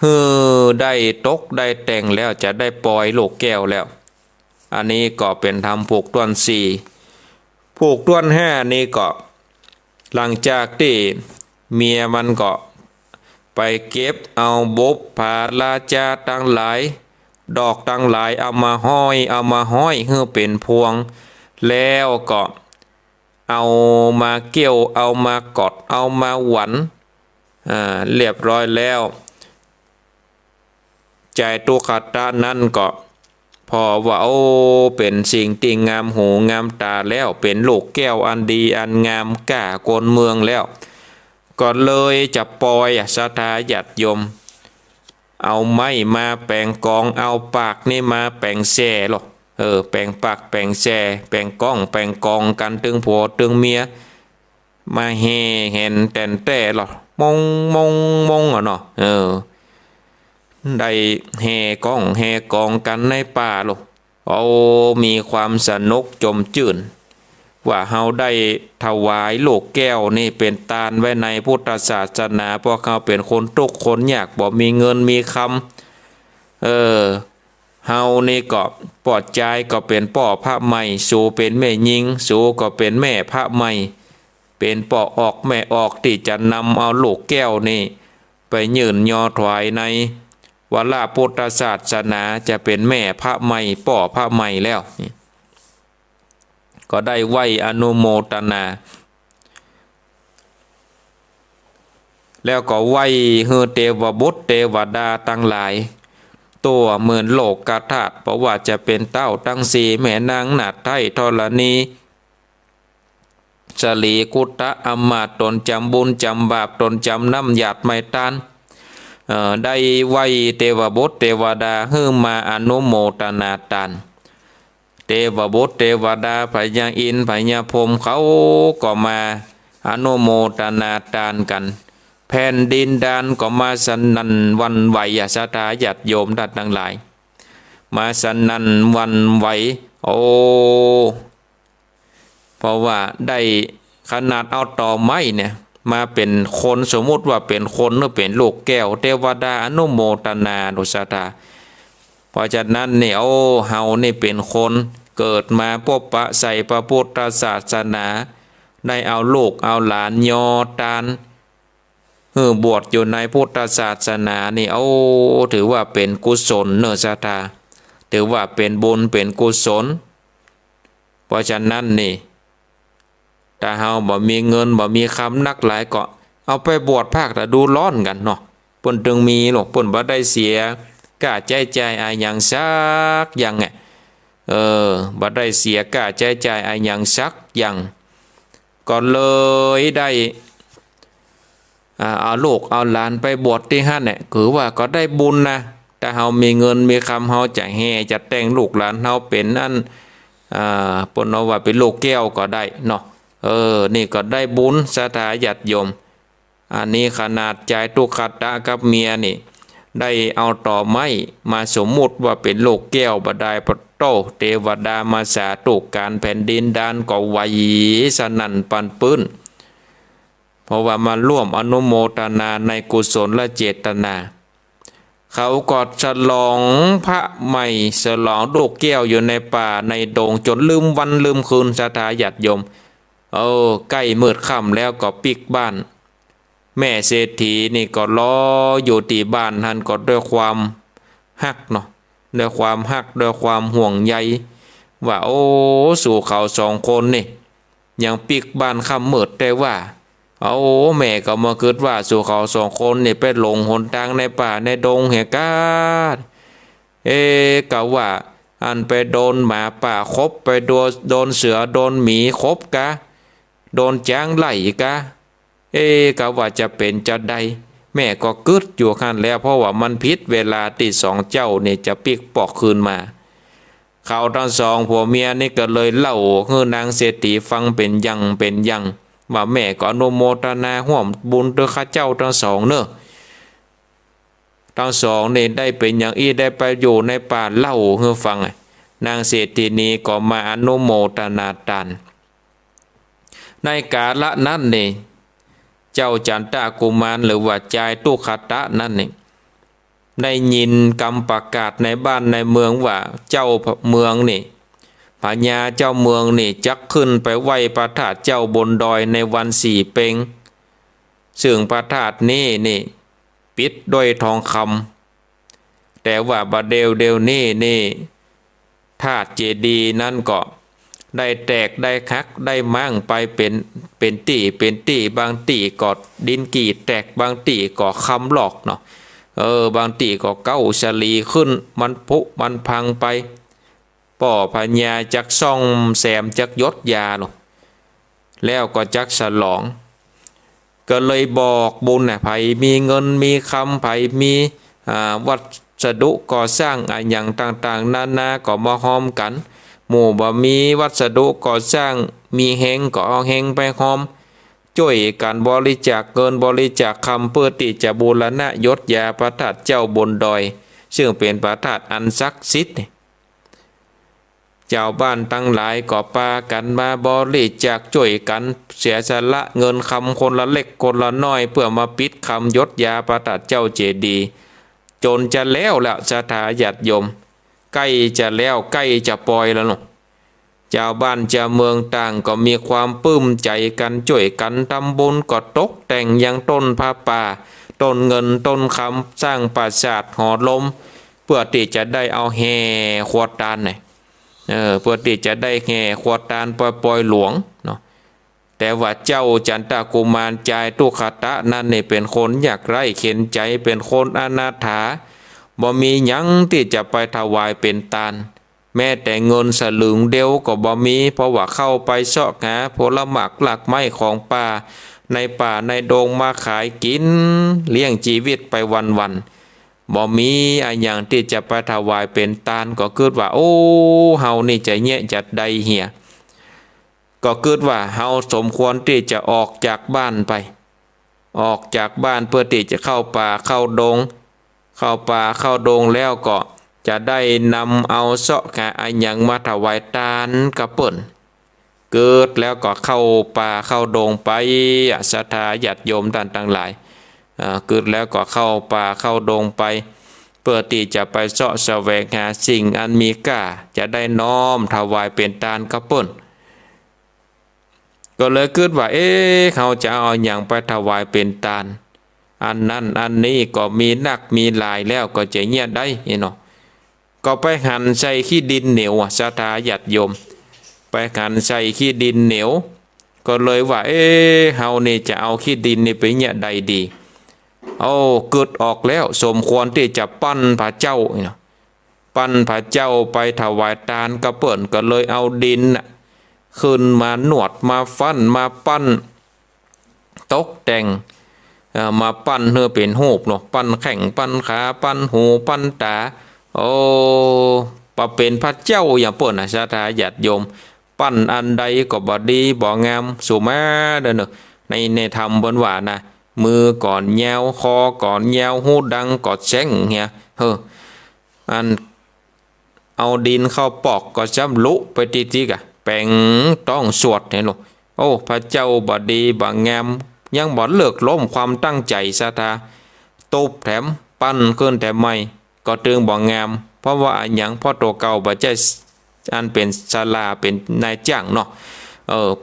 เฮือได้ตกได้แต่งแล้วจะได้ปล่อยลูกแก้วแล้วอันนี้ก็เป็นทำผูกต้วน4ผูกต้วน5นี่ก็หลังจากที่ เมียมันก็ไปเก็บเอาบุปผาลาจาตั้งหลายดอกตั้งหลายเอามาห้อยเพื่อเป็นพวงแล้วก็เอามาเกี่ยวเอามากอดเอามาหวันเรียบร้อยแล้วใจตุคตะนั่นก็พอว่าโอ้เป็นสิ่งที่งามหูงามตาแล้วเป็นลูกแก้วอันดีอันงามกล้าโกนเมืองแล้วก็เลยจะปล่อยศรัทธาญาติโยมเอาไม้มาแปลงกองเอาปากนี่มาแปลงแส่หรอแปลงปากแปลงแส่แปลงกองแปลงกองกันตึงผัวตึงเมียมาเฮเห็นแต่หรอมงอ่ะเนาะได้แห่กองกันในป่าหรอเอามีความสนุกจมจื่นว่าเฮาได้ถวายโลกแก้วนี่เป็นตานไว้ในพุทธศาสนาเพราะเขาเป็นคนทุกข์คนยากบ่มีเงินมีคำเฮานี่ก็ปลอดใจก็เป็นป่อพระใหม่สู่เป็นแม่ยิงสู่ก็เป็นแม่พระใหม่เป็นป่อออกแม่ออกที่จะนำเอาโลกแก้วนี่ไปยืนยอถวายในวลาพุทธศาสนาจะเป็นแม่พระใหม่ป่อพระใหม่แล้วก็ได้ไหวอนุโมทนาแล้วก็ไหวเฮือเทวบุตรเทวดาตั้งหลายตัวเหมือนโลกกาธาตุเพราะว่าจะเป็นเต้าตั้งสีแม่นางนาฏไทยธรณีสลีกุตะอมาตตนจำบุญจำบาปตนจำน้ำหยาดไม่ตานได้ไหวเทวบุตรเทวดาฮือมาอนุโมทนาทานเทวบุตรเทวดาพญาอินทร์พญาพรหมเขาก็มาอนุโมทนาทานกันแผ่นดินดานก็มาสนั่นวันไหวศรัทธาญาติโยมท่านทั้งหลายมาสนั่นวันไหวโอ้เพราะว่าได้ขนาดเอาต่อไม้เนี่ยมาเป็นคนสมมุติว่าเป็นคนหรือเป็นลูกแก้วเทวดาอนุโมทนาดุศรัทธาเพราะฉะนั้นเนี่ยเฮานี่เป็นคนเกิดมาพบปะใส่พระพุทธศาสนาได้เอาลูกเอาหลานยอตานบวชอยู่ในพุทธศาสนานี่ถือว่าเป็นกุศลเนอะศรัทธาถือว่าเป็นบุญเป็นกุศลเพราะฉะนั้นนี่ถ้าเฮาบ่มีเงินบ่มีคำนักหลายก็เอาไปบวชภาคแต่ดูร้อนกันเนาะเพิ่นจึงมีหรอกเพิ่นบ่ได้เสียกล้าใจอะไรอย่างซักอย่างไงบ่ได้เสียกล้าใจอะไรอย่างซักอย่างก็เลยได้เอาลูกเอาหลานไปบวชที่หั่นเนี่ยคือว่าก็ได้บุญนะแต่เฮามีเงินมีคำเฮาจะแห่จะแต่งลูกหลานเฮาเป็นอันปนว่าเป็นลูกแก้วก็ได้เนาะนี่ก็ได้บุญศรัทธาญาติโยมอันนี้ขนาดใจตุคตะกับเมียนี่ได้เอาต่อไม้มาสมมุติว่าเป็นลูกแก้วบดายพระโตเทวดามาสาธุการแผ่นดินดานก็ไหวสนั่นปันปื้นเพราะว่ามาร่วมอนุโมทนาในกุศลและเจตนาเขาก็ฉลองพระใหม่ฉลองลูกแก้วอยู่ในป่าในดงจนลืมวันลืมคืนศรัทธาญาติโยมใกล้มืดค่ำแล้วก็ปิกบ้านแม่เศรษฐีนี่ก็รออยู่ที่บ้านท่านก็ด้วยความฮักเนาะด้วยความฮักด้วยความห่วงใยว่าสู่เขาสองคนนี่ยังปิกบ้านค่ำมืดแต่ว่าแม่ก็มาคิดว่าสู่เขาสองคนนี่ไปหลงหนทางในป่าในดงเหตุการณ์ก็ว่าอันไปโดนหมาป่าคบไปโดนเสือโดนหมีคบกะโดนจ้างไล่กะก็ว่าจะเป็นจะใดแม่ก็กึดอยู่ขั้นแล้วเพราะว่ามันพิษเวลาที่สองเจ้าเนี่ยจะปิกปอกคืนมาเขาทั้งสองผัวเมียนี่ก็เลยเล่าให้นางเศรษฐีฟังเป็นยังว่าแม่ก็อนุโมทนาห่วมบุญด้วยข้าเจ้าทั้งสองเนอะทั้งสองนี่ได้เป็นอย่างได้ไปอยู่ในป่าเล่าให้ฟังนางเศรษฐีนี้ก็มาอนุโมทนาทานในกาลนั้นนี่เจ้าจันตากุมารหรือว่าจายตุคตะนั่นนี่ได้ยินคำประกาศในบ้านในเมืองว่าเจ้าเมืองนี่พญาเจ้าเมืองนี่จักขึ้นไปไหว้พระธาตุเจ้าบนดอยในวัน4 เพ็ง ซึ่งพระธาตุนี้นี่ปิดด้วยทองคำแต่ว่าบัดเดียวนี่ธาตุเจดีย์นั้นก็ได้แตกได้คักได้มั่งไปเป็นตีบางตีก็ดินกีดแตกบางตีก็คำหลอกเนาะบางตีก็เก้าชลีขึ้นมันพุมันพังไปป่อพญาจักซ่องแซมจักยศยาเนาะแล้วก็จักฉลองก็เลยบอกบุญน่ะไผมีเงินมีคำไผมีวัสดุก่อสร้างอย่างต่างๆนานาก็มาหอมกันหมู่บ่มีวัสดุก่อสร้างมีแหงก็เอาแหงไปหอมช่วยการบริจาคเงินบริจาคคำเพื่อที่จะบูรณะยศยาพระธาตุเจ้าบนดอยซึ่งเป็นพระธาตุอันศักดิ์สิทธิ์เจ้าบ้านทั้งหลายก็พากันมาบริจาคช่วยกันเสียสละเงินคำคนละเล็กคนละน้อยเพื่อมาปิดคำยศยาพระธาตุเจ้าเจดีย์จนจะแล้วศรัทธาญาติโยมใกล้จะแล้วใกล้จะปล่อยแล้วเนาะเจ้าบ้านเจ้าเมืองต่างก็มีความปลื้มใจกันช่วยกันทำบุญก็ตกแต่งยังต้นผ้าป่าต้นเงินต้นคำสร้างปราสาทหอลมเพื่อที่จะได้เอาแห่ขวดตาลเนี่ยเพื่อที่จะได้แห่ขวดตาลปล่อยหลวงเนาะแต่ว่าเจ้าจันตกุมารจายตุขตะนั่นนี่เป็นคนอยากไร้เข็นใจเป็นคนอนาถาบ่มีหยังที่จะไปถวายเป็นทานแม้แต่เงินสลึงเดียวก็บ่มีเพราะว่าเข้าไปเสาะหาผลหมากหลักไม้ของป่าในดงมาขายกินเลี้ยงชีวิตไปวันๆบ่มีอย่างที่จะไปถวายเป็นทานก็คิดว่าโอ้เฮานี่จะแย่จัดใดเหี่ยก็คิดว่าเฮาสมควรที่จะออกจากบ้านไปออกจากบ้านเพื่อที่จะเข้าป่าเข้าดงเข้าป่าเข้าดงแล้วก็จะได้นำเอาเสาะหาอย่างมาถวายทานกับเปิ้นเกิดแล้วก็เข้าป่าเข้าดงไปศรัทธาญาติโยมท่านทั้งหลายเกิดแล้วก็เข้าป่าเข้าดงไปเพื่อที่จะไปเสาะแสวงหาสิ่งอันมีค่าจะได้น้อมถวายเป็นทานกับเปิ้นก็เลยคิดว่าเขาจะเอาอย่างไปถวายเป็นทานอันนั้นอันนี้ก็มีนักมีหลายแล้วก็จะเงียบได้เนาะก็ไปหั่นใส่ขี้ดินเหนียวศรัทธาญาติโยมไปหั่นใส่ขี้ดินเหนียวก็เลยว่าเฮานี่จะเอาขี้ดินนี่ไปเงียบใดดีเกิดออกแล้วสมควรที่จะปั้นพระเจ้าเนาะปั้นพระเจ้าไปถวายทานกระเปิ่นก็เลยเอาดินขึ้นมาหนวดมาฟันมาปั้นตกแต่งมาปั้นเพื่อเป็นรูปเนาะปั้นแข้งปั้นขาปั้นหูปั้นตาประเป็นพระเจ้าอย่างเปิ่นศรัทธาญาติโยมปั้นอันใดก็บ่ดีบ่งามสุมาเด้อเนาะในธรรมเพิ่นว่านะมือก่อนแยวคอก่อนแยวหูดังก่อนแจ้งเงี้ยอันเอาดินเข้าปอกก็จ้ำลุไปทีกะแปลงต้องสวดเห็นหรอพระเจ้าบ่ดีบ่งามยังบ่เลิกล้มความตั้งใจศรัทธาตุบแถมปั้นขึ้นแต่ไม่ก็ตึงบ่งามเพราะว่าอย่างพ่อตัวเก่าบ่ใจอันเป็นศาลาเป็นนายจ้างเนาะ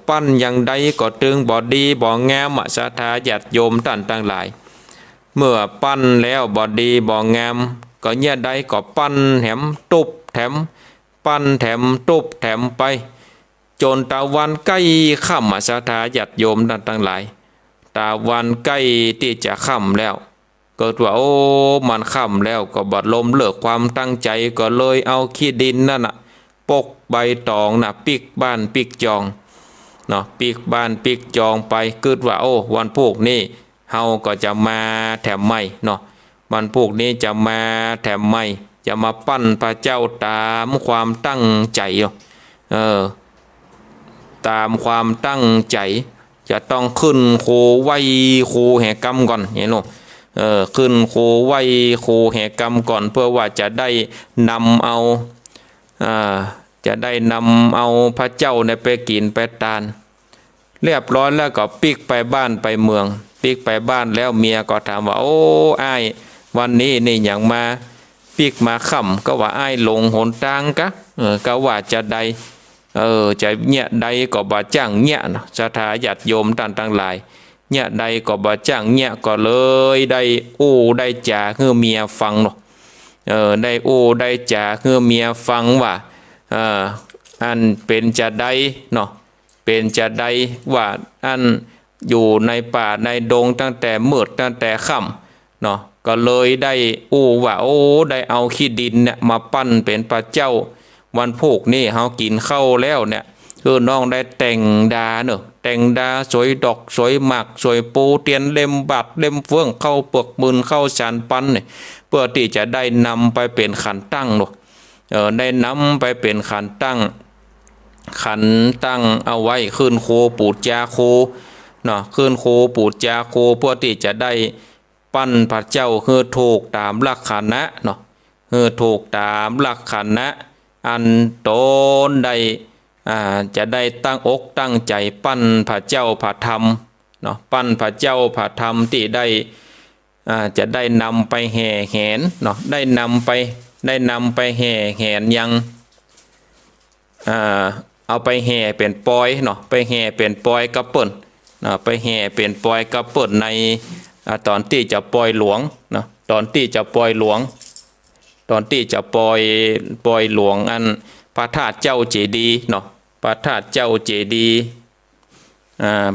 ปั้นอย่างใดก็ตึงบ่ดีบ่งามศรัทธาญาติโยมท่านทั้งหลายเมื่อปั้นแล้วบ่ดีบ่งามก็เนี่ยใดก็ปั้นแถมตุบแถมปั้นแถมตุบแถมไปจนตะวันใกล้ค่ำศรัทธาญาติโยมท่านทั้งหลายตะวันใกล้ที่จะค่ำแล้วเกิดว่ามันค่ำแล้วก็บัดลมเลิกความตั้งใจก็เลยเอาขี้ดินนั่นปกใบตองปิกบ้านปิกจองเนาะปิกบ้านปิกจองไปคิดว่าวันพวกนี้เฮาก็จะมาแถมใหม่เนาะวันพวกนี้จะมาแถมใหม่จะมาปั้นพระเจ้าตามความตั้งใจตามความตั้งใจจะต้องขึ้นโคไว้โคแห่กรรมก่อนเห็นหรอขึ้นโคไว้โคแห่กรรมก่อนเพื่อว่าจะได้นำเอาพระเจ้าไปกินไปทานเรียบร้อยแล้วก็ปิกไปบ้านไปเมืองปิกไปบ้านแล้วเมียก็ถามว่าอ้ายวันนี้นี่อย่างมาปิกมาค่ำก็ว่าอ้ายลงหนทางกะก็ว่าจะใดจะเนี่ยใดก็บ่จ้างเนี่ยศรัทธาญาติโยมท่านทั้งหลาย เนี่ยใดก็บ่จ้างเนี่ยก็เลยได้อู้ได้จ่าคือเมียฟังเนาะได้อู้ได้จ่าคือเมียฟังว่าอันเป็นจะได้เนาะเป็นจะได้ว่าอันอยู่ในป่าในดงตั้งแต่มืดตั้งแต่ค่ำเนาะก็เลยได้อู้ว่าโอ้ได้เอาขี้ดินเนี่ยมาปั้นเป็นพระเจ้าวันพุกนี่เฮากินข้าวแล้วเนี่ยคือน้องได้แต่งดาเนอะแต่งดาสวยดอกสวยหมักสวยปูเตียนเล่มบัดเล่มเฟื่องเข้าเปลือกมืนเข้าชานปันเนี่ยเพื่อที่จะได้นำไปเป็นขันตั้งเนอะได้นำไปเป็นขันตั้งเอาไว้ขึ้นโคปูดจาโคเนาะขึ้นโคปูดจาโคเพื่อที่จะได้ปั้นพระเจ้าคือถูกตามลักษณะเนาะคือถูกตามลักษณะอันโตนได้จะได้ตั้งอกตั้งใจปั้นพระเจ้าพระธรรมเนาะปั้นพระเจ้าพระธรรมที่ได้จะได้นำไปแห่แหนเนาะได้นำไปแห่แหนยังเอาไปแห่เป็นปอยเนาะไปแห่เป็นปอยกระเปิ่นไปแห่เป็นปอยกระเปิ่นในตอนที่จะปล่อยหลวงเนาะตอนที่จะปล่อยหลวงอันพระธาตุเจ้าเจดีย์เนาะพระธาตุเจ้าเจดีย์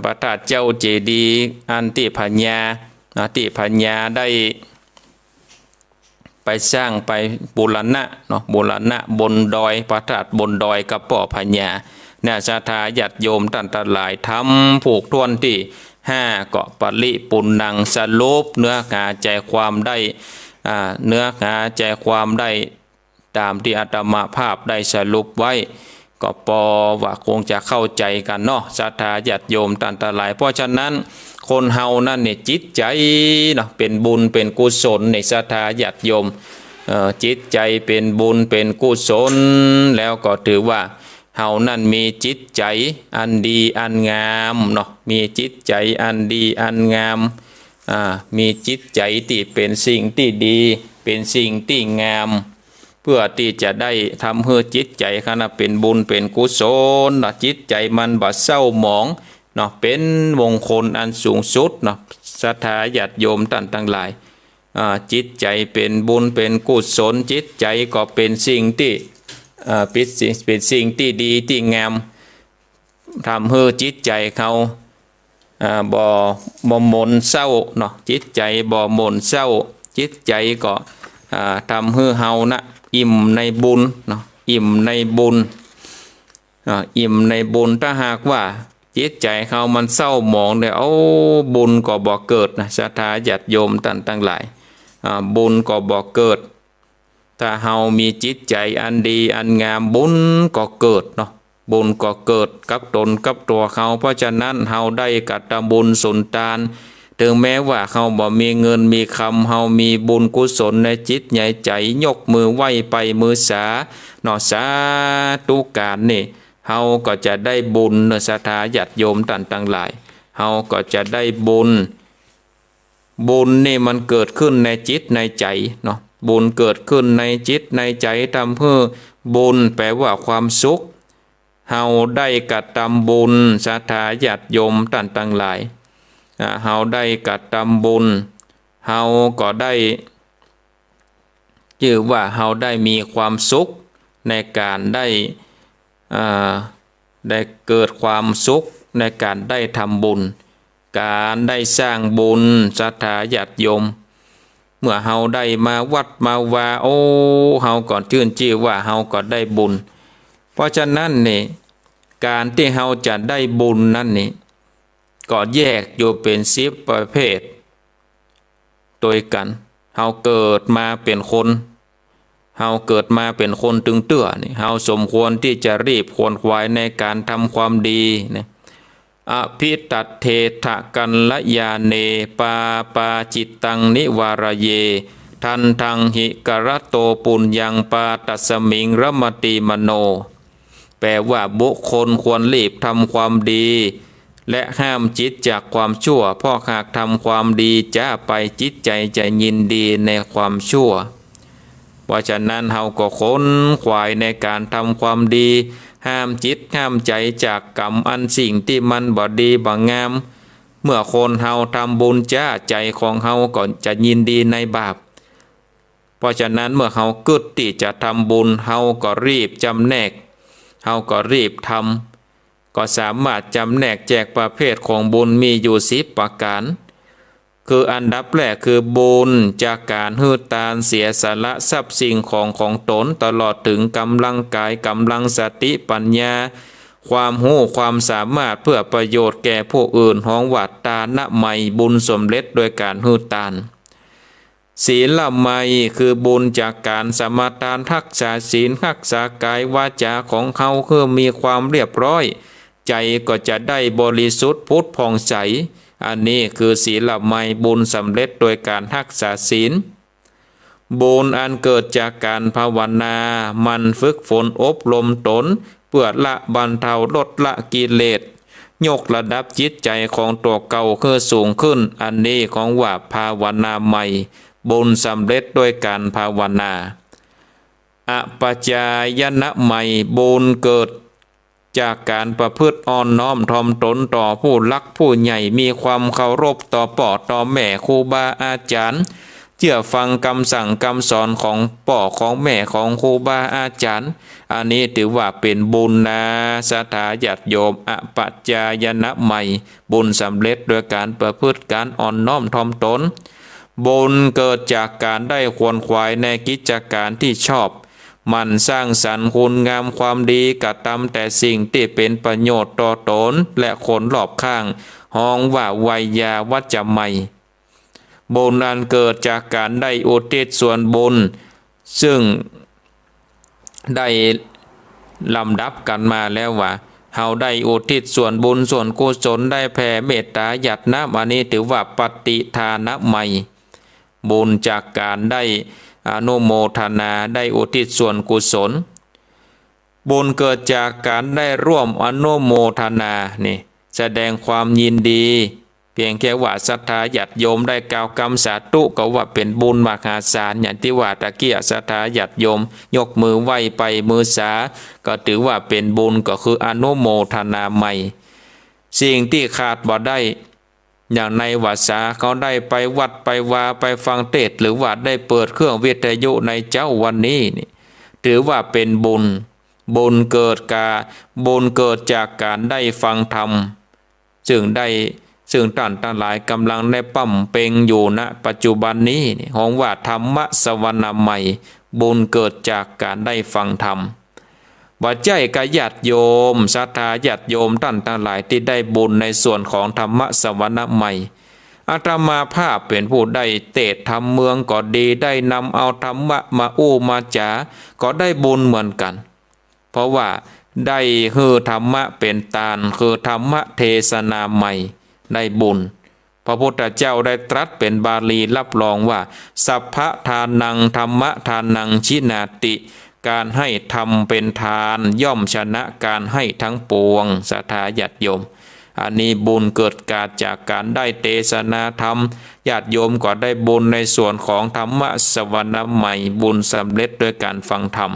พระธาตุเจ้าเจดีย์อันที่พญาได้ไปสร้างไปบูรณะเนาะบูรณะบนดอยพระธาตุบนดอยกับป่อพญาเนี่ยศรัทธาญาติโยมท่านทั้งหลายทำผูกทวนที่5เกาะปริปุณังสรุปเนื้อหาใจความได้เนื้อหาใจความได้ตามที่อาตมาภาพได้สรุปไว้ก็พอว่าคงจะเข้าใจกันเนาะศรัทธาญาติโยมท่านทั้งหลายเพราะฉะนั้นคนเฮานั่นเนี่ยจิตใจเนาะเป็นบุญเป็นกุศลในศรัทธาญาติโยมจิตใจเป็นบุญเป็นกุศลแล้วก็ถือว่าเฮานั่นมีจิตใจอันดีอันงามเนาะมีจิตใจอันดีอันงามมีจิตใจที่เป็นสิ่งที่ดีเป็นสิ่งที่งามเพื่อที่จะได้ทำให้จิตใจขณะเป็นบุญเป็นกุศลเนาะจิตใจมันบ่เศร้าหมองเนาะเป็นมงคลอันสูงสุดเนาะศรัทธาญาติโยมท่านทั้งหลายจิตใจเป็นบุญเป็นกุศลจิตใจก็เป็นสิ่งที่เป็นสิ่งที่ดีที่งามทำให้จิตใจเขาบ่หม่นเศร้าเนาะจิตใจบ่หม่นเศร้าจิตใจก็ทำให้เฮานะอิ่มในบุญเนาะอิ่มในบุญถ้าหากว่าจิตใจเขามันเศร้าหมองเนี่ยบุญก็บ่เกิดนะศรัทธาญาติโยมท่านทั้งหลายบุญก็บ่เกิดถ้าเฮามีจิตใจอันดีอันงามบุญก็เกิดเนาะบุญก็เกิดกับตนกับตัวเขาเพราะฉะนั้นเฮาได้กฐบุญสุนทานถึงแม้ว่าเฮาบ่มีเงินมีคำเฮามีบุญกุศลในจิตในใจยกมือไหว้ไปมือสาเนาะสาธุการนี่เฮาก็จะได้บุญศรัทธาญาติโยมท่านทั้งหลายเฮาก็จะได้บุญนี่มันเกิดขึ้นในจิตในใจเนาะบุญเกิดขึ้นในจิตในใจทำให้บุญแปลว่าความสุขเฮาได้กฐบุญศรัทธาญาติโยมท่านทั้งหลายเฮาได้กฐบุญเฮาก็ได้ชื่อว่าเฮาได้มีความสุขในการได้เกิดความสุขในการได้ทำบุญการได้สร้างบุญศรัทธาญาติโยมเมื่อเฮาได้มาวัดมาวาเฮาก่อนชื่นชื่อว่าเฮาก็ได้บุญเพราะฉะนั้นนี่การที่เฮาจะได้บุญนั้นนี่ก็แยกอยู่เป็น10ประเภทโดยกันเฮาเกิดมาเป็นคนตึงเตื้อนี่เฮาสมควรที่จะรีบขวนขวายในการทำความดีนะอภิตัตเทถะกัลยาเนปาจิตตังนิวารเยทันทังหิกรโตปุญญังปาตัสมิงรมติมโนแปลว่าบุคคลควรรีบทำความดีและห้ามจิตจากความชั่วเพราะหากทำความดีจะไปจิตใจจะยินดีในความชั่วเพราะฉะนั้นเฮาก็ค้นขวายในการทำความดีห้ามจิตห้ามใจจากกรรมอันสิ่งที่มันบ่ดีบ่งาม เมื่อคนเฮาทำบุญจ้าใจของเฮาก็จะยินดีในบาปเพราะฉะนั้นเมื่อเฮากึดที่จะทำบุญเฮาก็รีบจำแนกเฮาก็รีบทำก็สามารถจำแนกแจกประเภทของบุญมีอยู่10ประการคืออันดับแรกคือบุญจากการให้ทานเสียสละทรัพย์สิ่งของตนตลอดถึงกำลังกายกำลังสติปัญญาความรู้ความสามารถเพื่อประโยชน์แก่ผู้อื่นห้องวัดตานะไมบุญสมเร็จโดยการให้ทานศีลละไมคือบุญจากการสมาทานรักษาศีลรักษากายวาจาของเขาคือมีความเรียบร้อยใจก็จะได้บริสุทธิ์พุทธผ่องใสอันนี้คือศีลละไมบุญสำเร็จโดยการรักษาศีลบุญอันเกิดจากการภาวนามันฝึกฝนอบรมตนเพื่อละบรรเทาลดละกิเลสยกระดับจิตใจของตัวเก่าคือสูงขึ้นอันนี้ของว่าภาวนาใหม่บุญสำเร็จโดยการภาวนาอปัจจายนะใหม่บุญเกิดจากการประพฤติอ่อนน้อมถ่อมตนต่อผู้รักผู้ใหญ่มีความเคารพต่อพ่อต่อแม่ครูบาอาจารย์เชื่อฟังคำสั่งคำสอนของพ่อของแม่ของครูบาอาจารย์อันนี้ถือว่าเป็นบุญนะศรัทธาญาติโยมอปัจจายนะใหม่บุญสำเร็จโดยการประพฤติการอ่อนน้อมถ่อมตนบุญเกิดจากการได้ขวนขวายในกิจการที่ชอบมันสร้างสรรค์คุณงามความดีกระทำแต่สิ่งที่เป็นประโยชน์ต่อตนและคนรอบข้างห้องว่าไวยาวัจจะใหม่บุญอันเกิดจากการได้อุทิศส่วนบุญซึ่งได้ลำดับกันมาแล้วว่าเฮาได้อุทิศส่วนบุญส่วนกุศลได้แผ่เมตตาหยัดน้ำอันนี้ถือว่าปฏิทานะใหม่บุญจากการได้อนุโมทนาได้อุทิศส่วนกุศลบุญเกิดจากการได้ร่วมอนุโมทนานี่แสดงความยินดีเพียงแค่ว่าศรัทธาญาติโยมได้กล่าวคำสาธุก็ว่าเป็นบุญมหาศาลอย่างที่ว่าตะเกียศรัทธาญาติโยมยกมือไหว้ไปมือสาก็ถือว่าเป็นบุญก็คืออนุโมทนาใหม่สิ่งที่ขาดบ่ได้อย่างในวาสาเขาได้ไปวัดไปวาไปฟังเทศน์หรือว่าได้เปิดเครื่องวิทยุในเจ้าวันนี้นี่ถือว่าเป็นบุญบุญเกิดจากการได้ฟังธรรมซึ่งท่านทั้งหลายกำลังได้ปั้มเป่งอยู่ณปัจจุบันนี้ของว่าธรรมสวรรค์ใหม่บุญเกิดจากการได้ฟังธรรมว่าใจกญาติโยมศรัทธาญาติโยมท่านทั้งหลายที่ได้บุญในส่วนของธรรมสวรรค์ใหม่อาตมาภาพเป็นผู้ได้เทศน์ธรรมเมืองก็ดีได้นำเอาธรรมะมาอู้มาจาก็ได้บุญเหมือนกันเพราะว่าได้คือธรรมะเป็นตาลคือธรรมะเทศนาใหม่ได้บุญพระพุทธเจ้าได้ตรัสเป็นบาลีรับรองว่าสัพพะทานังธรรมะทานังชินาติการให้ทำเป็นทานย่อมชนะการให้ทั้งปวงศรัทธาญาติโยมอันนี้บุญเกิดจากการได้เทศนาธรรมญาติโยมก็ได้บุญในส่วนของธรรมะสวรรค์ใหม่บุญสำเร็จด้วยการฟังธรรม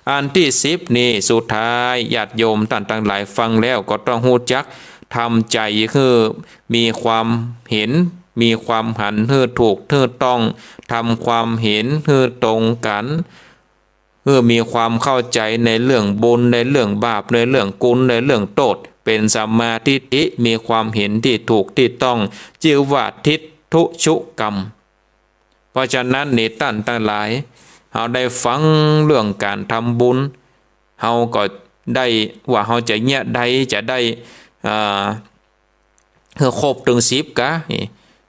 อันที่10นี่สุดท้ายญาติโยมท่านทั้งหลายฟังแล้วก็ต้องรู้จักทำใจคือมีความเห็นมีความหันคือถูกคือต้องทำความเห็นคือตรงกันมีความเข้าใจในเรื่องบุญในเรื่องบาปในเรื่องกุศลในเรื่องโทษเป็นสัมมาทิฏฐิมีความเห็นที่ถูกที่ต้องชื่อว่าทิฏฐุชุกรรมเพราะฉะนั้นนี่ท่านทั้งหลายเราได้ฟังเรื่องการทำบุญเราก็ได้ว่าเราจะเนี่ยจะได้ครบถึง10กะ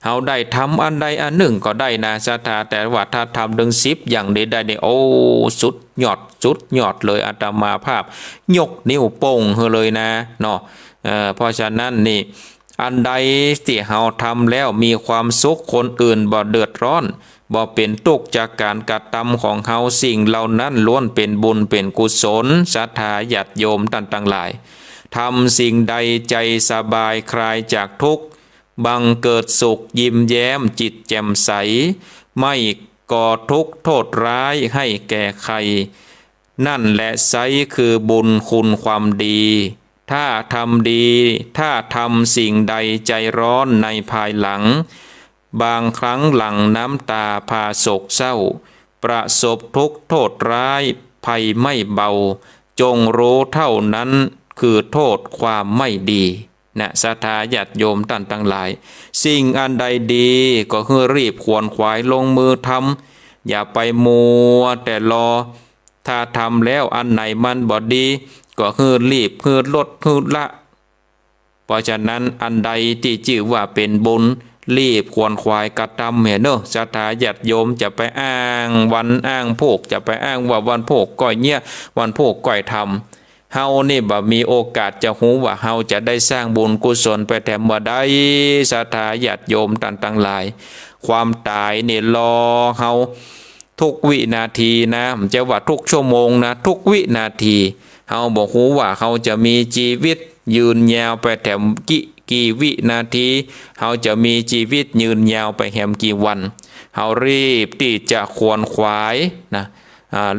เราได้ทำอันใดอันหนึ่งก็ได้นะศรัทธาแต่ว่าถ้าทำถึง10อย่างนี้ได้เนี่ยโอ้สุดยอดเลยอาตมาภาพยกนิ้วโป้งเลยนะเนาะเพราะฉะนั้นนี่อันใดที่เราทำแล้วมีความสุขคนอื่นบ่เดือดร้อนบ่เป็นทุกข์จากการกระทำของเราสิ่งเหล่านั้นล้วนเป็นบุญเป็นกุศลศรัทธาญาติโยมท่านทั้งหลายทำสิ่งใดใจสบายคลายจากทุกข์บังเกิดสุขยิ้มแย้มจิตแจ่มใสไม่ก่อทุกข์โทษร้ายให้แก่ใครนั่นแหละไซคือบุญคุณความดี ถ้าทำดีถ้าทำสิ่งใดใจร้อนในภายหลังบางครั้งหลั่งน้ำตาพาโศกเศร้าประสบทุกข์โทษร้ายภัยไม่เบาจงรู้เท่านั้นคือโทษความไม่ดีนะศรัทธาญาติโยมท่านทั้งหลายสิ่งอันใดดีก็คือรีบขวนขวายลงมือทำอย่าไปมัวแต่รอถ้าทำแล้วอันไหนมันบ่ดีก็คือรีบคือลดคือละเพราะฉะนั้นอันใดที่ชื่อว่าเป็นบุญรีบควรควายกระทำเนอะศรัทธาญาติโยมจะไปอ้างวันอ้างโภคจะไปอ้างว่าวันโภคก้อยเนี่ยวันโภคก้อยทำเฮานี่บ่มีโอกาสจะหูว่าเฮาจะได้สร้างบุญกุศลไปแถมบ่ได้ศรัทธาญาติโยมต่างๆหลายความตายนี่รอเฮาทุกวินาทีนะมันจะว่าทุกชั่วโมงนะทุกวินาทีเฮาบอกหูว่าเฮาจะมีชีวิตยืนยาวไปแถมกี่วินาทีเฮาจะมีชีวิตยืนยาวไปแถมกี่วันเฮารีบที่จะขวนขวายนะ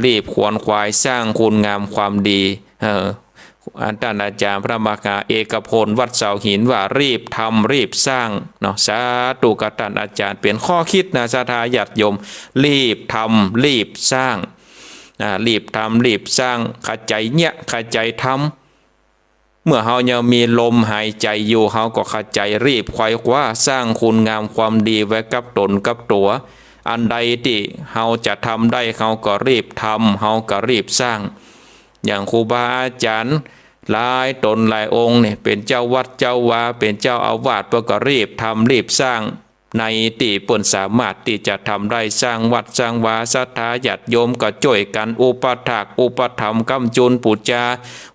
รีบขวนขวายสร้างคุณงามความดีท่านอาจารย์พระมหาเอกพลวัดเสาหินว่ารีบทำรีบสร้างเนาะสาธุกับท่านอาจารย์เปลี่ยนข้อคิดนะศรัทธาญาติโยมรีบทำรีบสร้างรีบทำรีบสร้างขจายเนี่ยขจายทำเมื่อเฮายังมีลมหายใจอยู่เฮาก็ขจายรีบไขว่คว้าสร้างคุณงามความดีไว้กับตนกับตัวอันใดที่เฮาจะทำได้เฮาก็รีบทำเฮาก็รีบสร้างอย่างครูบาอาจารย์หลายตนหลายองค์เนี่ยเป็นเจ้าวัดเจ้าวาเป็นเจ้าอาวาสก็รีบทำรีบสร้างในที่เปิ้นสามารถที่จะทำได้สร้างวัดสร้างวาศรัทธาญาติโยมก็ช่วยกันอุปถากอุปถัมภ์กำจุนปูจา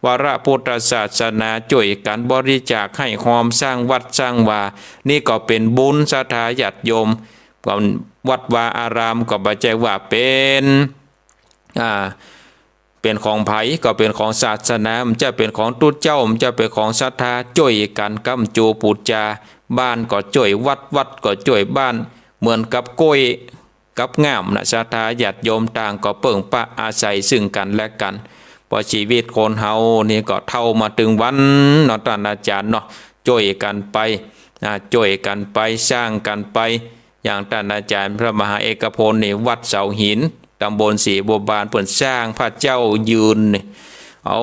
วาระพุทธศาสนาช่วยกันบริจาคให้ความสร้างวัดสร้างวานี่ก็เป็นบุญศรัทธาญาติโยมวัดวาอารามก็บ่ใช่ว่าเป็นของไผก็เป็นของศาสนามันจะเป็นของตุเจ้ามันจะเป็นของศรัทธาช่วยกันกำจูปูจาบ้านก็ช่วยวัดก็ช่วยบ้านเหมือนกับกล้วยกับง่ามนะศรัทธาญาติโยมต่างก็เปิ่งปะอาศัยซึ่งกันและกันพอชีวิตคนเฮานี่ก็เท่ามาถึงวันเนาะท่านอาจารย์เนาะช่วยกันไปช่วยกันไปสร้างกันไปอย่างท่านอาจารย์พระมหาเอกพลนี่วัดเสาหินตำบลศรีบัวบานเปิ่นสร้างพระเจ้ายืนนี่เอา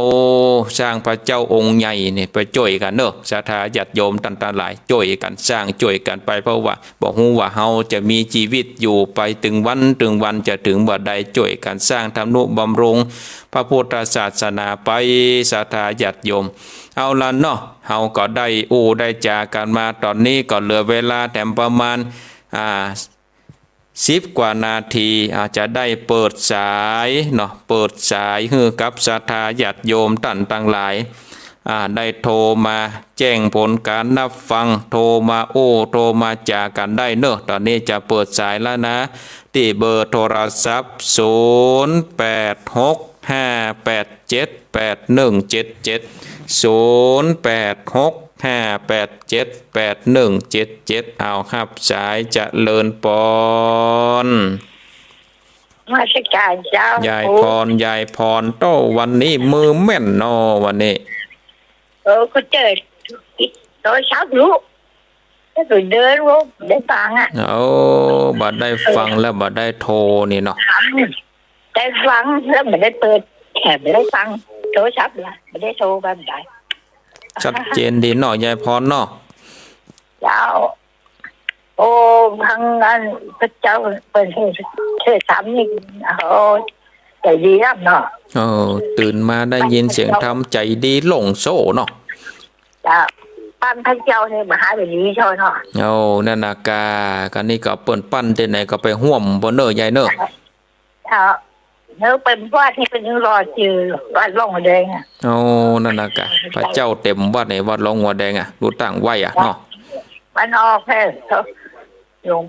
สร้างพระเจ้าองค์ใหญ่นี่ไปช่วยกันเนอะศรัทธาญาติโยมต่างๆหลายช่วยกันสร้างช่วยกันไปเพราะว่าบอกฮู้ว่าเฮาจะมีชีวิตอยู่ไปถึงวันจะถึงบ่ใดช่วยกันสร้างทำนุบำรุงพระพุทธศาสนาไปศรัทธาญาติโยมเอาละเนาะเฮาก็ได้จากันมาตอนนี้ก็เหลือเวลาแถมประมาณ10 กว่านาทีอาจจะได้เปิดสายเนาะเปิดสายให้กับศรัทธาญาติโยมท่านต่างหลายได้โทรมาแจ้งผลการนับฟังโทรมาโทรมาจากันได้เนอะตอนนี้จะเปิดสายแล้วนะที่เบอร์โทรศัพท์08658781770865878177เอาครับสายเจริญปอนมาสการเจ้ายายพรโตวันนี้มือแม่นนอวันนี้ก็เจอโทรศัพท์รู้แล้วก็เดินรู้ได้ฟังบัดได้ฟังแล้วบัดได้โทรนี่เนาะได้ฟังแล้วไม่ได้เปิดแค่ไม่ได้ฟังโทรศัพท์ละไม่ได้โทรแบบไหนชัดเจนดีเนาะยายพรเนาะเจ้าทางนั้นพระเจ้าเปิดเทศสามนี่ใจดีครับเนาะตื่นมาได้ยินเสียงธรรมใจดีหลงโซ่เนาะจ้าปั้นพระเจ้าเนี่ยมหาแบบนี้ใช่เนาะนั่นนากากันนี่ก็เปิ้นปั้นที่ไหนก็ไปห่วมบ่เนอยายเนอะเนื้อเป็นวาดที่เป็นรอจือวาดล่องหัวแดงนั่นนากาพระเจ้าเต็มวัดไหนวัดล่องหัวแดงรู้ต่างไหวเนาะมันออกแค่โยม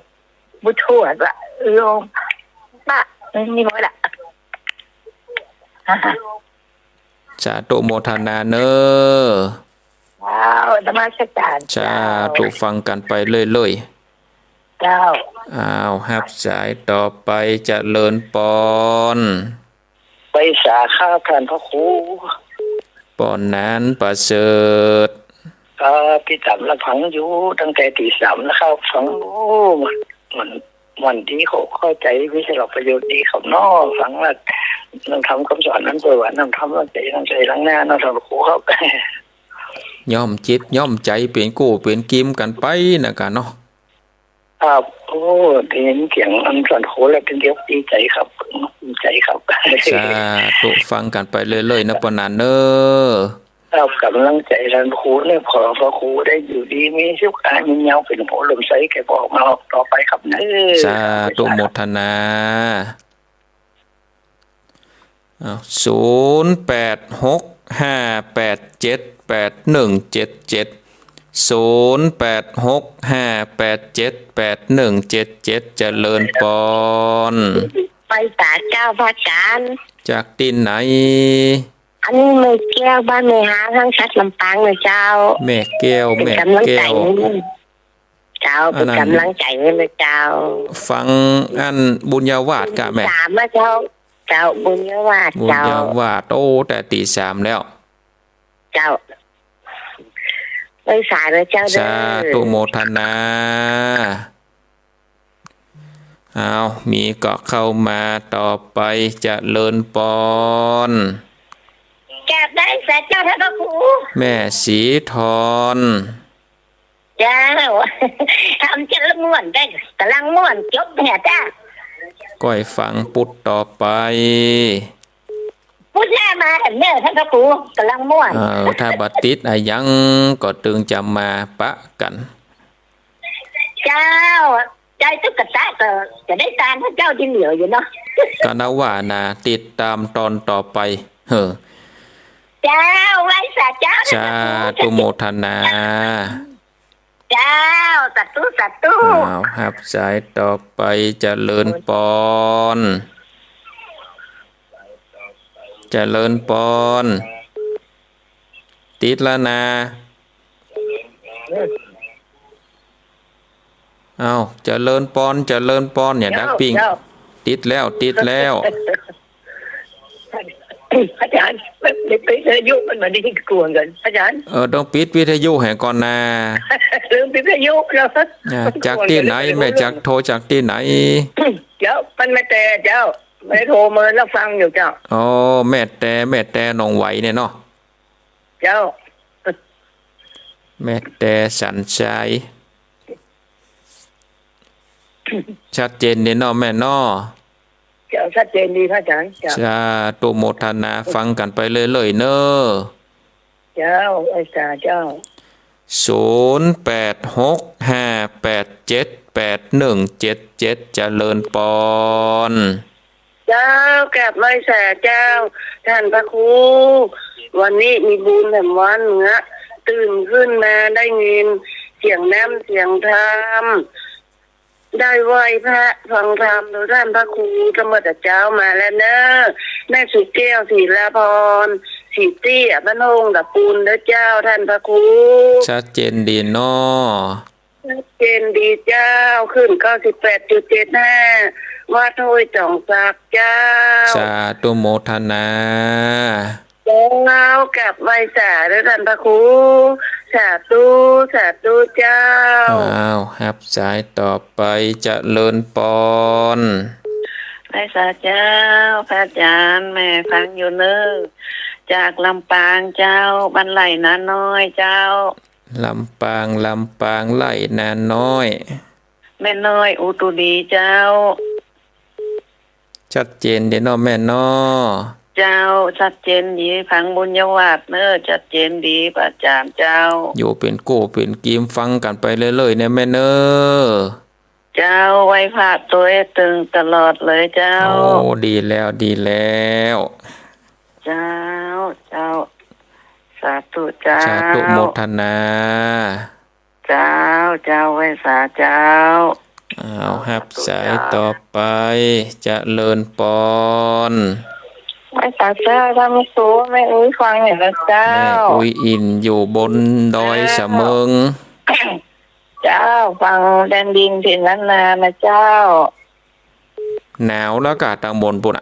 บุตรวดว่าโยมป้านี่มั้ยล่ะสาธุโมทนาเนอธรรมชาติสาธุฟังกันไปเรื่อยๆเจ้าฮับสายต่อไปเจริญปอนไปสาข้าท่านพระครูป ป้อนนานประเสริฐก็พี่ต่ำละฟังอยู่ตั้งแต่ตีสามนะครับฟังโอ้มันวันที่เขาเข้าใจวิชาหลักประโยชน์ดีเขานอฟังว่าน้ำทำคำสอนนั้นเปิดว่าน้ำทำว่าใจน้ำใจล้างหน้าน้ำทำครูเข้าไปย่อมจิตย่อมใจเปลี่ยนกู้เปลี่ยนกิมกันไปนะกันเนาะครับโอ้เห็นเสียงอันส่วนโคแล้วเป็นเดียวดีใจครับดีใจครับสาธุฟังกันไปเรื่อยๆนะปนานเนอเรากำลังใจรันครูเนี่ยพอครูได้อยู่ดีมีสุขอามีเงาเป็นหัวลมใสแกบอกมาต่อไปครับเนอสาธุโมทนา08658781770865878177เจริญปอนไปศาลเจ้าพระอาจารย์จากที่ไหนอันนี้แม่แก้วบ้านแม่หาทั้งชัดลำปางเลยเจ้าแม่แก้วแม่แก้วเจ้าเป็นกำลังใจให้เลยเจ้าฟังอันบุญญาวาสกะแม่สามเจ้าบุญญาวาสบุญญาวาสโอ้แต่ตีสามแล้วเจ้าไปสายเลยเจ้าเด้อสาธุโมทนาเอามีก็เข้ามาต่อไปจะเลินปอนแก้ได้แสเจ้าท่านพระครูแม่สีทอนเจ้าทำจะละม่วนได้กำลังม่วนจบแห่จ้าก้อยฟังปุดต่อไปพูดแน่มาเนี่ยท่านพระครูกำลังม่วนถ้าบัดติดอะไรยังก็ตึงจะมาปะกันเจ้าใจตุ๊กตาก็จะได้ตามพระเจ้าที่เหลืออยู่เนาะก็นาว่านะติดตามตอนต่อไปเจ้าไว้สาเจ้าสาธุโมทนาเจ้าสัตตุหับสายต่อไปเจริญปอนเจริญปอนติดแล้วนะเอาเจริญปอนอย่าดักปิงติดแล้วอาจารย์ปิดวิทยุมันเหมือนที่กลัวกันอาจารย์ต้องปิดวิทยุแห่ก่อนนะลืมปิดวิทยุแล้วจากที่ไหนแม่จากโทรจากที่ไหนเจ้ามันไม่แต่เจ้าไม่โทรมาแล้วฟังอยู่เจ้าอ๋อแม่แต่หนองไหวเนี่ยเนาะเจ้าแม่แต่สันชัยชัดเจนเนี่ยเนาะแม่เนาะเจ้าชัดเจนดีพระอาจารย์จ้าตุโมทนาฟังกันไปเรื่อยๆเนอะเจ้าไอ้สาเจ้า0865878177เจริญปอนเจ้าแก็บไว้แสเจ้าท่านพระครูวันนี้มีบุญแห่งวันเงี้ยตื่นขึ้นมาได้ยินเสียงน้ำเสียงธรรมได้ไหวพระฟังธรรมโดยท่านพระครูธรรมจักรเจ้ามาแล้วเนอะแม่สุแก้วศิลาพรสีเตี้ยบ้านโฮงตะปูนเด้อเจ้าท่านพระครูชัดเจนดีเนาะชัดเจนดีเจ้าขึ้น98.75วัดห้วยจ่องศักเจ้าสาธุโมทนาแล้วกับไวสาด้วยท่านพระครูสาธุเจ้าหับสายต่อไปจะเลินปอนไวสาเจ้าพระอาจารย์แม่ฟังอยู่เนอะจากลำปางเจ้าบ้านไหลนาน้อยเจ้าลำปางไหลนาน้อยแม่น้อยอุตุดีเจ้าชัดเจนเด้อเนาะแม่น้อเจ้าชัดเจนดีฟังบุญยวาสเนอะชัดเจนดีพระอาจารย์เจ้าอยู่เป็นโกเป็นกีมฟังกันไปเรื่อยๆเนี่ยแม่เนอเจ้าไว้พระตัวตึงตลอดเลยเจ้าโอ้ดีแล้วเจ้าสาธุเจ้าสาธุโมทนาเจ้าไว้สาเจ้าหับสายต่อไปจะเลินปอนไว้สาเจ้าทำสูแม่อุ้ยฟังเห็นแล้วเจ้าแม่อุ้ยอินอยู่บนดอยเสมิงเจ้าฟังแดนดินถิ่นล้านนานะเจ้าหนาวแล้วกะทางบนปุ่น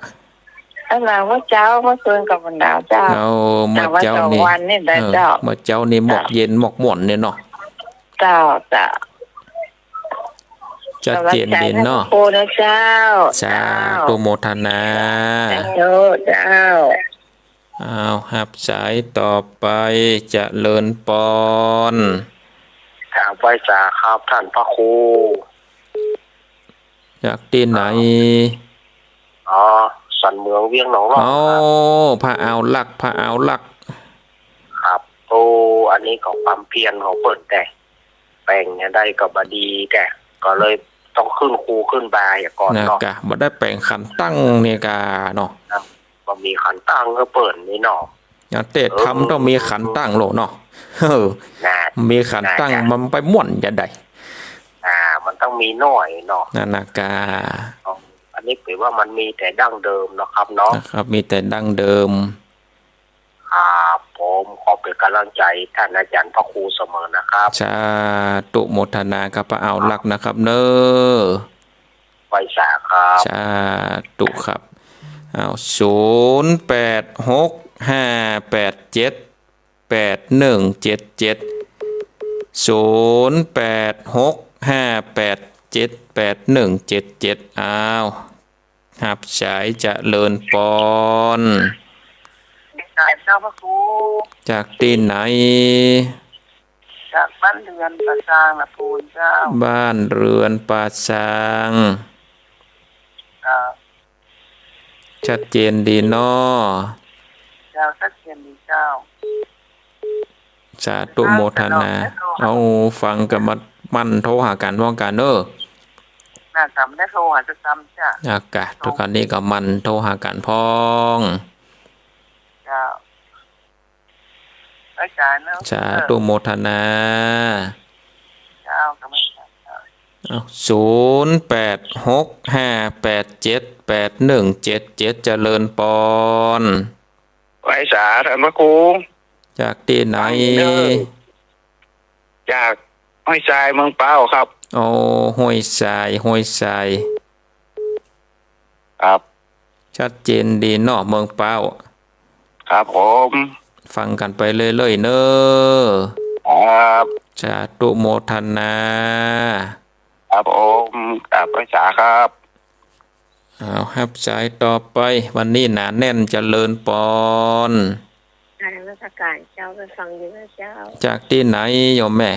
ถ้าเราว่าเจ้าเมื่อคืนกับวันดาวเจ้า เอามา แต่ว่า เจ้า ต่อ นี่ วันนี่ได้เจ้า มาเจ้านี่หมกเย็นหมกหม่อนเนี่ยเนาะ เจ้าเจ้า ชัดเจนดีเนาะ โอ้นะเจ้า สาธุโมทนา เจ้าเจ้า เอาหับสายต่อไปเจริญปอน ถามไว้จ่าครับท่านพระครู จากที่ไหน อ๋อสันเมืองเวียงหนองรอง เอา ครับ พระเอาหลักพระเอาหลัก ครับโอ้อันนี้ของความเพียรของเปิดแต่แปลงเนี่ยได้กับบดีแต่ก็เลยต้องขึ้นครูขึ้นบาอย่างก่อน นะ เนาะ กะบ่ได้แปลงขันตั้งเนี่ยกะเนาะ ก็มีขันตั้งก็เปิดนี่เนาะ อย่างเตะทำต้องมีขันตั้งโหลเนาะนะ มีขันตั้งมันไปม่วนจะได้ มันต้องมีหน่อยเนาะ นั่นนะกะ อันนี้แปลว่ามันมีแต่ดั้งเดิมเนาะครับเนาะ นะครับมีแต่ดั้งเดิม ครับผมขอเป็นกำลังใจท่านอาจารย์พระครูเสมอนะครับ ชาตุโมทนากับพระเอาหลักนะครับเนอ ไว้จ่าครับ ชาตุครับเอา0865878177เอาหับสายเจริญปอน เจ้าพระครู จากที่ไหน จากบ้านเรือนประสางนะพูนเจ้า บ้านเรือนป่าซาง ชัดเจนดีเนาะ เจ้าสักเทียนดีเจ้า สาธุโมทนา เอาฟังกับมันโทรหากันว่ากันเนอะ น่าจำได้โทรหาจะจำจ้า อากาศทุกคันนี้กับมันโทรหากันพ้อง เจ้าอาจารย์นะ สาธุโมทนา เจ้ากำลังใจเจ้า เอา0865878177เจริญปอน ไว้จ่าท่านพระครู จากที่ไหน จากห้อยทรายเมืองเป้าครับ โอ้ห้วยทรายห้วยทราย ครับ ชัดเจนดีเนาะเมืองเป้า ครับผม ฟังกันไปเรื่อยๆเนอะ ครับ สาธุโมทนา ครับผมครับไว้จ่าครับ เอาครับสายต่อไปวันนี้หนาแน่นเจริญปอน นายรัชการเจ้าไปฟังอยู่นะเจ้า จากที่ไหนโยมแม่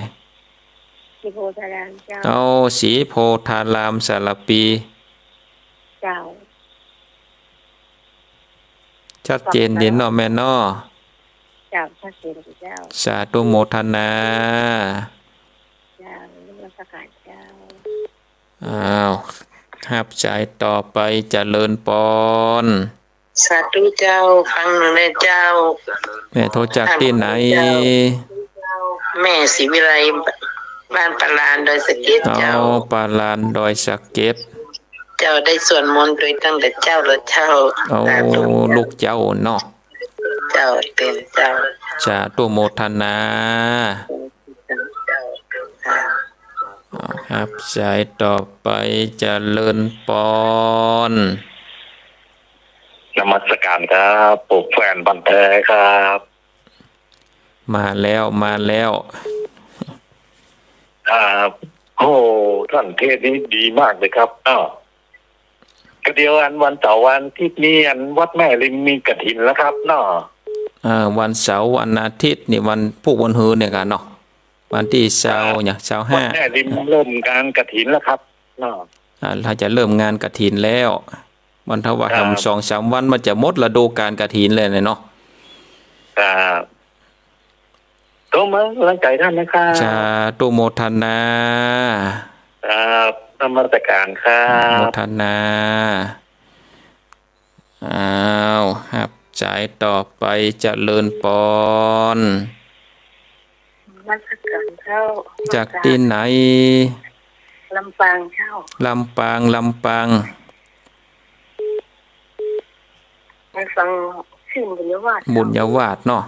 ที่โพธารามเจ้า เอาสีโพธารามสารปี เจ้า ชัดเจนดีเนาะแม่เนาะ เจ้าชัดเจนดีเจ้า สาธุโมทนา เจ้ารัชการเจ้า อ้าวครับสายต่อไปเจริญปอน สาธุเจ้าฟังหนึ่งเลยเจ้า แม่โทรจากที่ไหน แม่ศรีวิไลบ้านปลานโดยสะเก็ด เอา เจ้า ปาลานดอยสะเก็ด เจ้าได้ส่วนมนต์โดยตั้งแต่เจ้าและเจ้า เอาลูกเจ้าเนาะ เจ้าเป็นเจ้า สาธุโมทนาเอาครับสายต่อไปเจริญปอน นมัสการครับปลูกแฟนบันเทยครับ มาแล้วมาแล้ว โอ้ท่านเทศนี้ดีมากเลยครับก็เดียววันเสาร์วันอาทิตย์นี้วัดแม่ริมมีกฐินแล้วครับเนาะ วันเสาร์วันอาทิตย์นี่วันพุธวันฮือเนี่ยกันเนาะวันที่เสาร์เนี่ยเสาร์ วั 5 ดแม่ริมเริ่มการกฐินแล้วครับเนาะ เราจะเริ่มงานกฐินแล้ววันทว่า ครับ ทำ2-3 วันมันจะหมดฤดูกาลกฐินเลยเนาะ ครับตัวมาหลังใจท่านนะครับ สาธุโมทนา ครับนมัสการครั โม บ ทนาอ้าวครับสายต่อไปเจริญปอน รัชการเจ้า จากที่ไหน ลำปางเจ้า ลำปางลำปาง ไปฟังชื่อบุญยวาส บุญยวาสเนาะ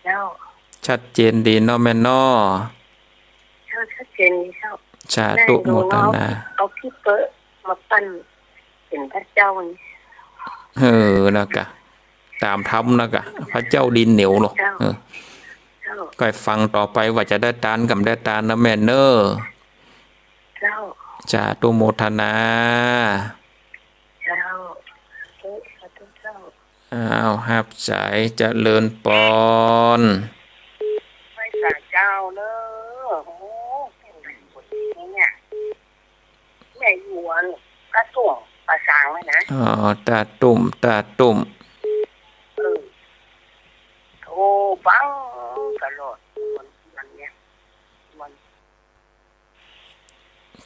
เจ้า ชัดเจนดีเนาะแม่เนาะ เจ้าชัดเจนดีเจ้า สาธุโมทนา เอาพี่เปิ้ลมาปั้นเป็นพระเจ้านี่ นะกะตามธรรมนะกะพระเจ้าดินเหนียวหรอก เจ้าเจ้า ก็ฟังต่อไปว่าจะได้ตานกับได้ตานนะแม่เนอ เจ้า จาตุโมทนา เจ้าเอ้ยขอโทษเจ้า อ้าวหับสายเจริญปอน ไม่สาเจ้าเนอะโอ้เป็นไงคนนี้เนี่ยแม่หยวนกระส่วงประสางไว้นะ อ๋อตาตุ่มตาตุ่ม โทรฟังตลอดวันเนี้ยมัน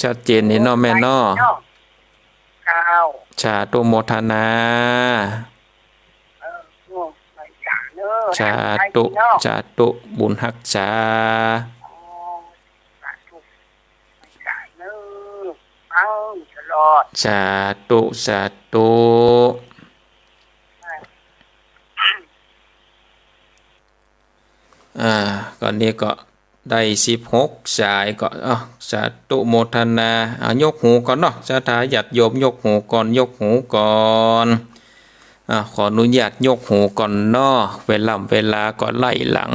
ชัดเจนนี่เนาะแม่เนาะ เจ้า ชาตุโมทนา ง่วงไปจ่าเนอะ ชาตุชาตุบุญหักษา สาธุไปจ่าเนอะฟังตลอด สาตุสาตุก่อนนี้ก็ได้16สายก็สาตุโมทนายกหูก่อนเนาะสาธาญาติโยมยกหูก่อนยกหูก่อนขออนุญาตยกหูก่อนเนาะเวลาก็ไล่หลัง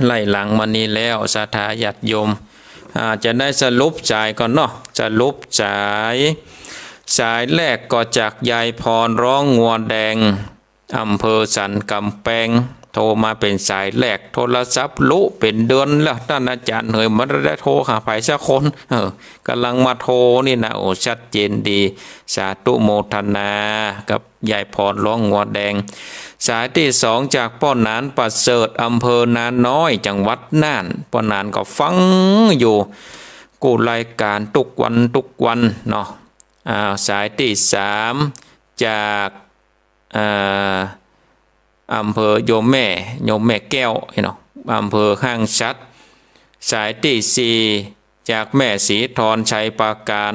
ไล่หลังมานี้แล้วสาธาญาติโยมจะได้สรุปจ่ายก่อนเนาะสรุปจ่ายสายแรกก็จากยายพรร้องงัวแดงอำเภอสันกำแพงโทรมาเป็นสายแรกโทรศัพท์ลุเป็นเดือนแล้วท่านอาจารย์เหยมันได้โทรหาใครสักคนกำลังมาโทรนี่นะโอ้ชัดเจนดีสาธุโมทนากับยายพรร้องงัวแดงสายที่สองจากป้อนานประเสริฐอำเภอนานน้อยจังหวัดน่านป้อนานก็ฟังอยู่กูรายการทุกวันเนาะสายที่สามจากอำเภอโยมแม่แก้วเนาะอำเภอห้างชัดสายที่สี่จากแม่ศรีธรชัยปราการ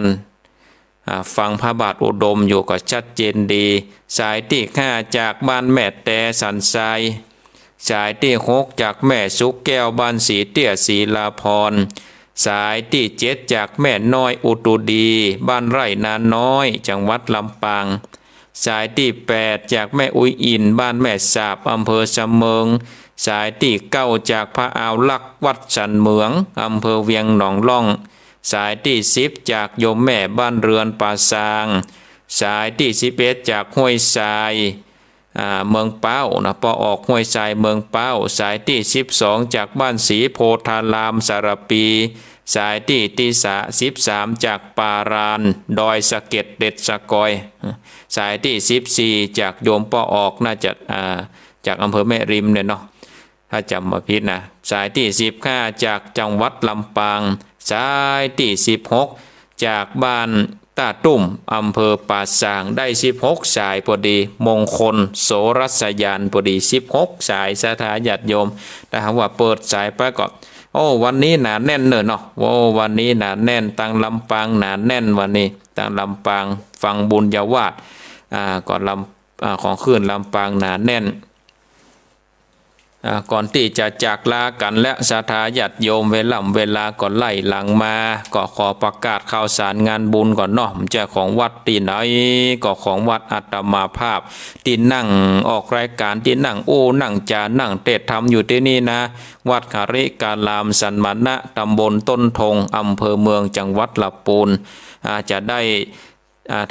ฟังพระบาทอุดมอยู่ก็ชัดเจนดีสายที่ห้าจากบ้านแม่แต่สันทรายสายที่หกจากแม่สุกแก้วบ้านศรีเตี้ยศรีลาพรสายที่เจ็ดจากแม่น้อยอุตุดีบ้านไร่นาน้อยจังหวัดลำปางสายที่แปดจากแม่อุยอินบ้านแม่สาบอำเภอสะเมิงสายที่เก้าจากพระอาวลักษ์วัดสันเหมืองอำเภอเวียงหนองล่องสายที่10จากโยมแม่บ้านเรือนป่าซางสายที่11จากห้วยทรายเมืองเป้านะพอออกห้วยทรายเมืองเป้าสายที่12จากบ้านศรีโพธารามสารปีสายที่13จากปารานดอยสะเก็ดเด็ดสะกอยสายที่14จากโยมป้อออกน่าจะจากอำเภอแม่ริมเนี่ยเนาะถ้าจำมาผิดนะสายที่15จากจังหวัดลำปางสายที่16จากบ้านตาตุ่มอำเภอป่าสางได้16สายพอดีมงคลโสรัสยานพอดี16สายสาธาญาติโยมแต่หากว่าเปิดสายไปก็โอ้วันนี้หนาแน่นเนาะโอ้วันนี้หนาแน่นตังลำปางหนาแน่นวันนี้ตังลำปางฟังบุญญาวาสก่อนของขึ้นลำปางหนาแน่นก่อนที่จะจากลากันและสาธาญาติโยมเวลาก่อนไล่หลังมาก็ขอประกาศข่าวสารงานบุญก่อนเนาะมันจะของวัดที่ไหนก็ของวัดอาตมาภาพที่นั่งออกรายการที่นั่งนั่งจานั่งเทศธรรมอยู่ที่นี่นะวัดคาริกาลามสันมณะตำบลต้นทงอำเภอเมืองจังหวัดลำพูนจะได้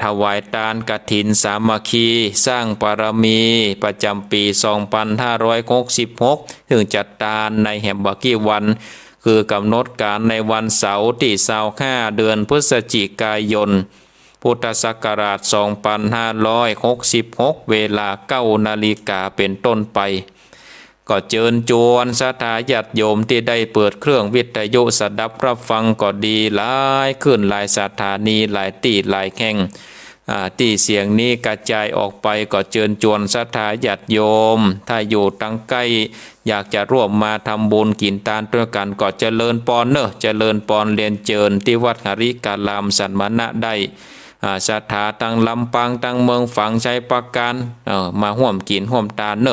ถวายทานกฐินสามัคคีสร้างบารมีประจำปี2566ถึงจัดทานในแห่มบกี้วันคือกำหนดการในวันเสาร์ที่25เดือนพฤศจิกายนพุทธศักราช2566เวลา 9 นาฬิกาเป็นต้นไปก็เชิญชวนศรัทธาญาติโยมที่ได้เปิดเครื่องวิทยุสดับรับฟังก็ดีหลายขึ้นหลายสถานีหลายที่หลายแห่งที่เสียงนี้กระจายออกไปก็เชิญชวนศรัทธาญาติโยมถ้าอยู่ตั้งใกล้อยากจะร่วมมาทำบุญกินทานด้วยกันก็เจริญปอนเจริญปอนเรียนเชิญที่วัดหริกาลามสันมณะได้ศรัทธาตั้งลำปางตั้งเมืองฝังชัยปราการมาห่วมกินห่วมทาน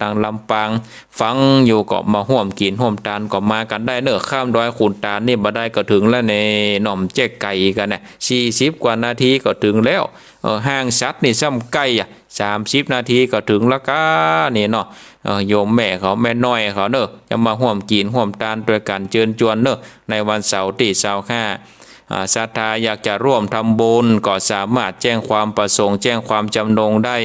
ต่างลำปางฟังอยู่ก็มาห่วมกินห่วมตานก็มากันได้เนอะข้ามดอยขุนตาลนี่บ่ได้ก็ถึงแล้วในหน่อมแจ๊กไก่กันนะ40 กว่านาทีก็ถึงแล้วห้างชัดนี่ซ้ำใกล้30 นาทีก็ถึงแล้วก็นี่เนาะโยมแม่เขาแม่น้อยเขาเนอะจะมาห่วมกินห่วมตานด้วยกันเชิญชวนเนอะในวันเสาร์ที่25ศรัทธาอยากจะร่วมทำบุญก็สามารถแจ้งความประสงค์แจ้งความจำนงได้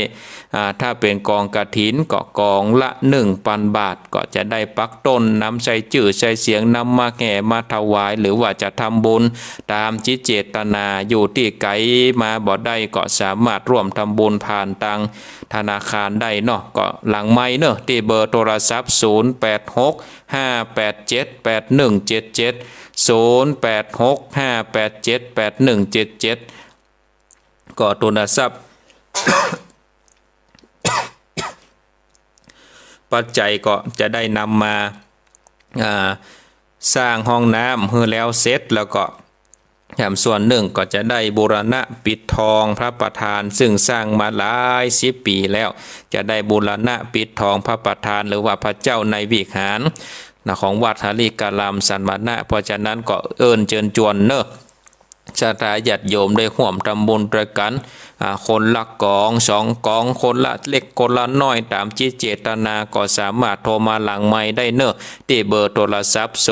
ถ้าเป็นกองกฐินก็กองละ 1,000 บาทก็จะได้ปักต้นนำใส่จื่อใส่เสียงนำมาแห่มาถวายหรือว่าจะทำบุญตามจิตเจตนาอยู่ที่ไกลมาบ่ได้ก็สามารถร่วมทำบุญผ่านทางธนาคารได้เนาะก็หลังไม้เนาะที่เบอร์โทรศัพท์0865878177 0865878177ก็โทรศัพท์ ปัจจัยก็จะได้นำมาสร้างห้องน้ำเพื่อแล้วเสร็จแล้วก็ส่วนหนึ่งก็จะได้บูรณะปิดทองพระประธานซึ่งสร้างมาหลาย10 ปีแล้วจะได้บูรณะปิดทองพระประธานหรือว่าพระเจ้าในวิหารของวัดหาริการามสันมานะเพราะฉะนั้นก็เอิ้นเชิญชวนเนอะศรัทธาญาติโยมได้ร่วมทำบุญด้วยกันคนละกอง2 กองคนละเล็กคนละน้อยตามจิตเจตนาก็สามารถโทรมาหลังไมค์ได้เนอะที่เบอร์โทรศัพท์0865878177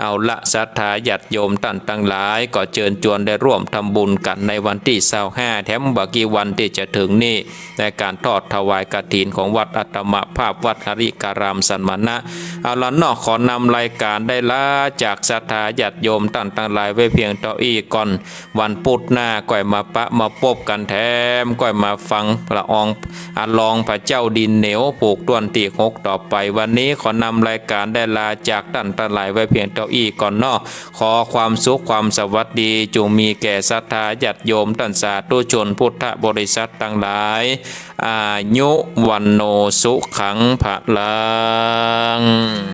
เอาละศรัทธาญาติโยมท่านทั้งหลายก็เชิญชวนได้ร่วมทำบุญกันในวันที่25แถมบักกี่วันที่จะถึงนี้ในการทอดถวายกฐินของวัดอัตมภาพวัดหริการามสันมานะเอาละเนาะขอนำรายการได้ลาจากศรัทธาญาติโยมท่านทั้งหลายไว้เพียงเท่านี้ก่อนวันพุธหน้าก่อยมาปะมาพบกันแถมก่อยมาฟังพระองค์ลองพระเจ้าดินเหนียวผูกต้วนที่6ต่อไปวันนี้ขอนำรายการได้ลาจากท่านทั้งหลายไว้เพียงเท่านี้ก่อนเนาะขอความสุขความสวัสดีจงมีแก่ศรัทธาญาติโยมท่านสาธุชนพุทธบริษัททั้งหลายอายุวันโนสุขังภะลัง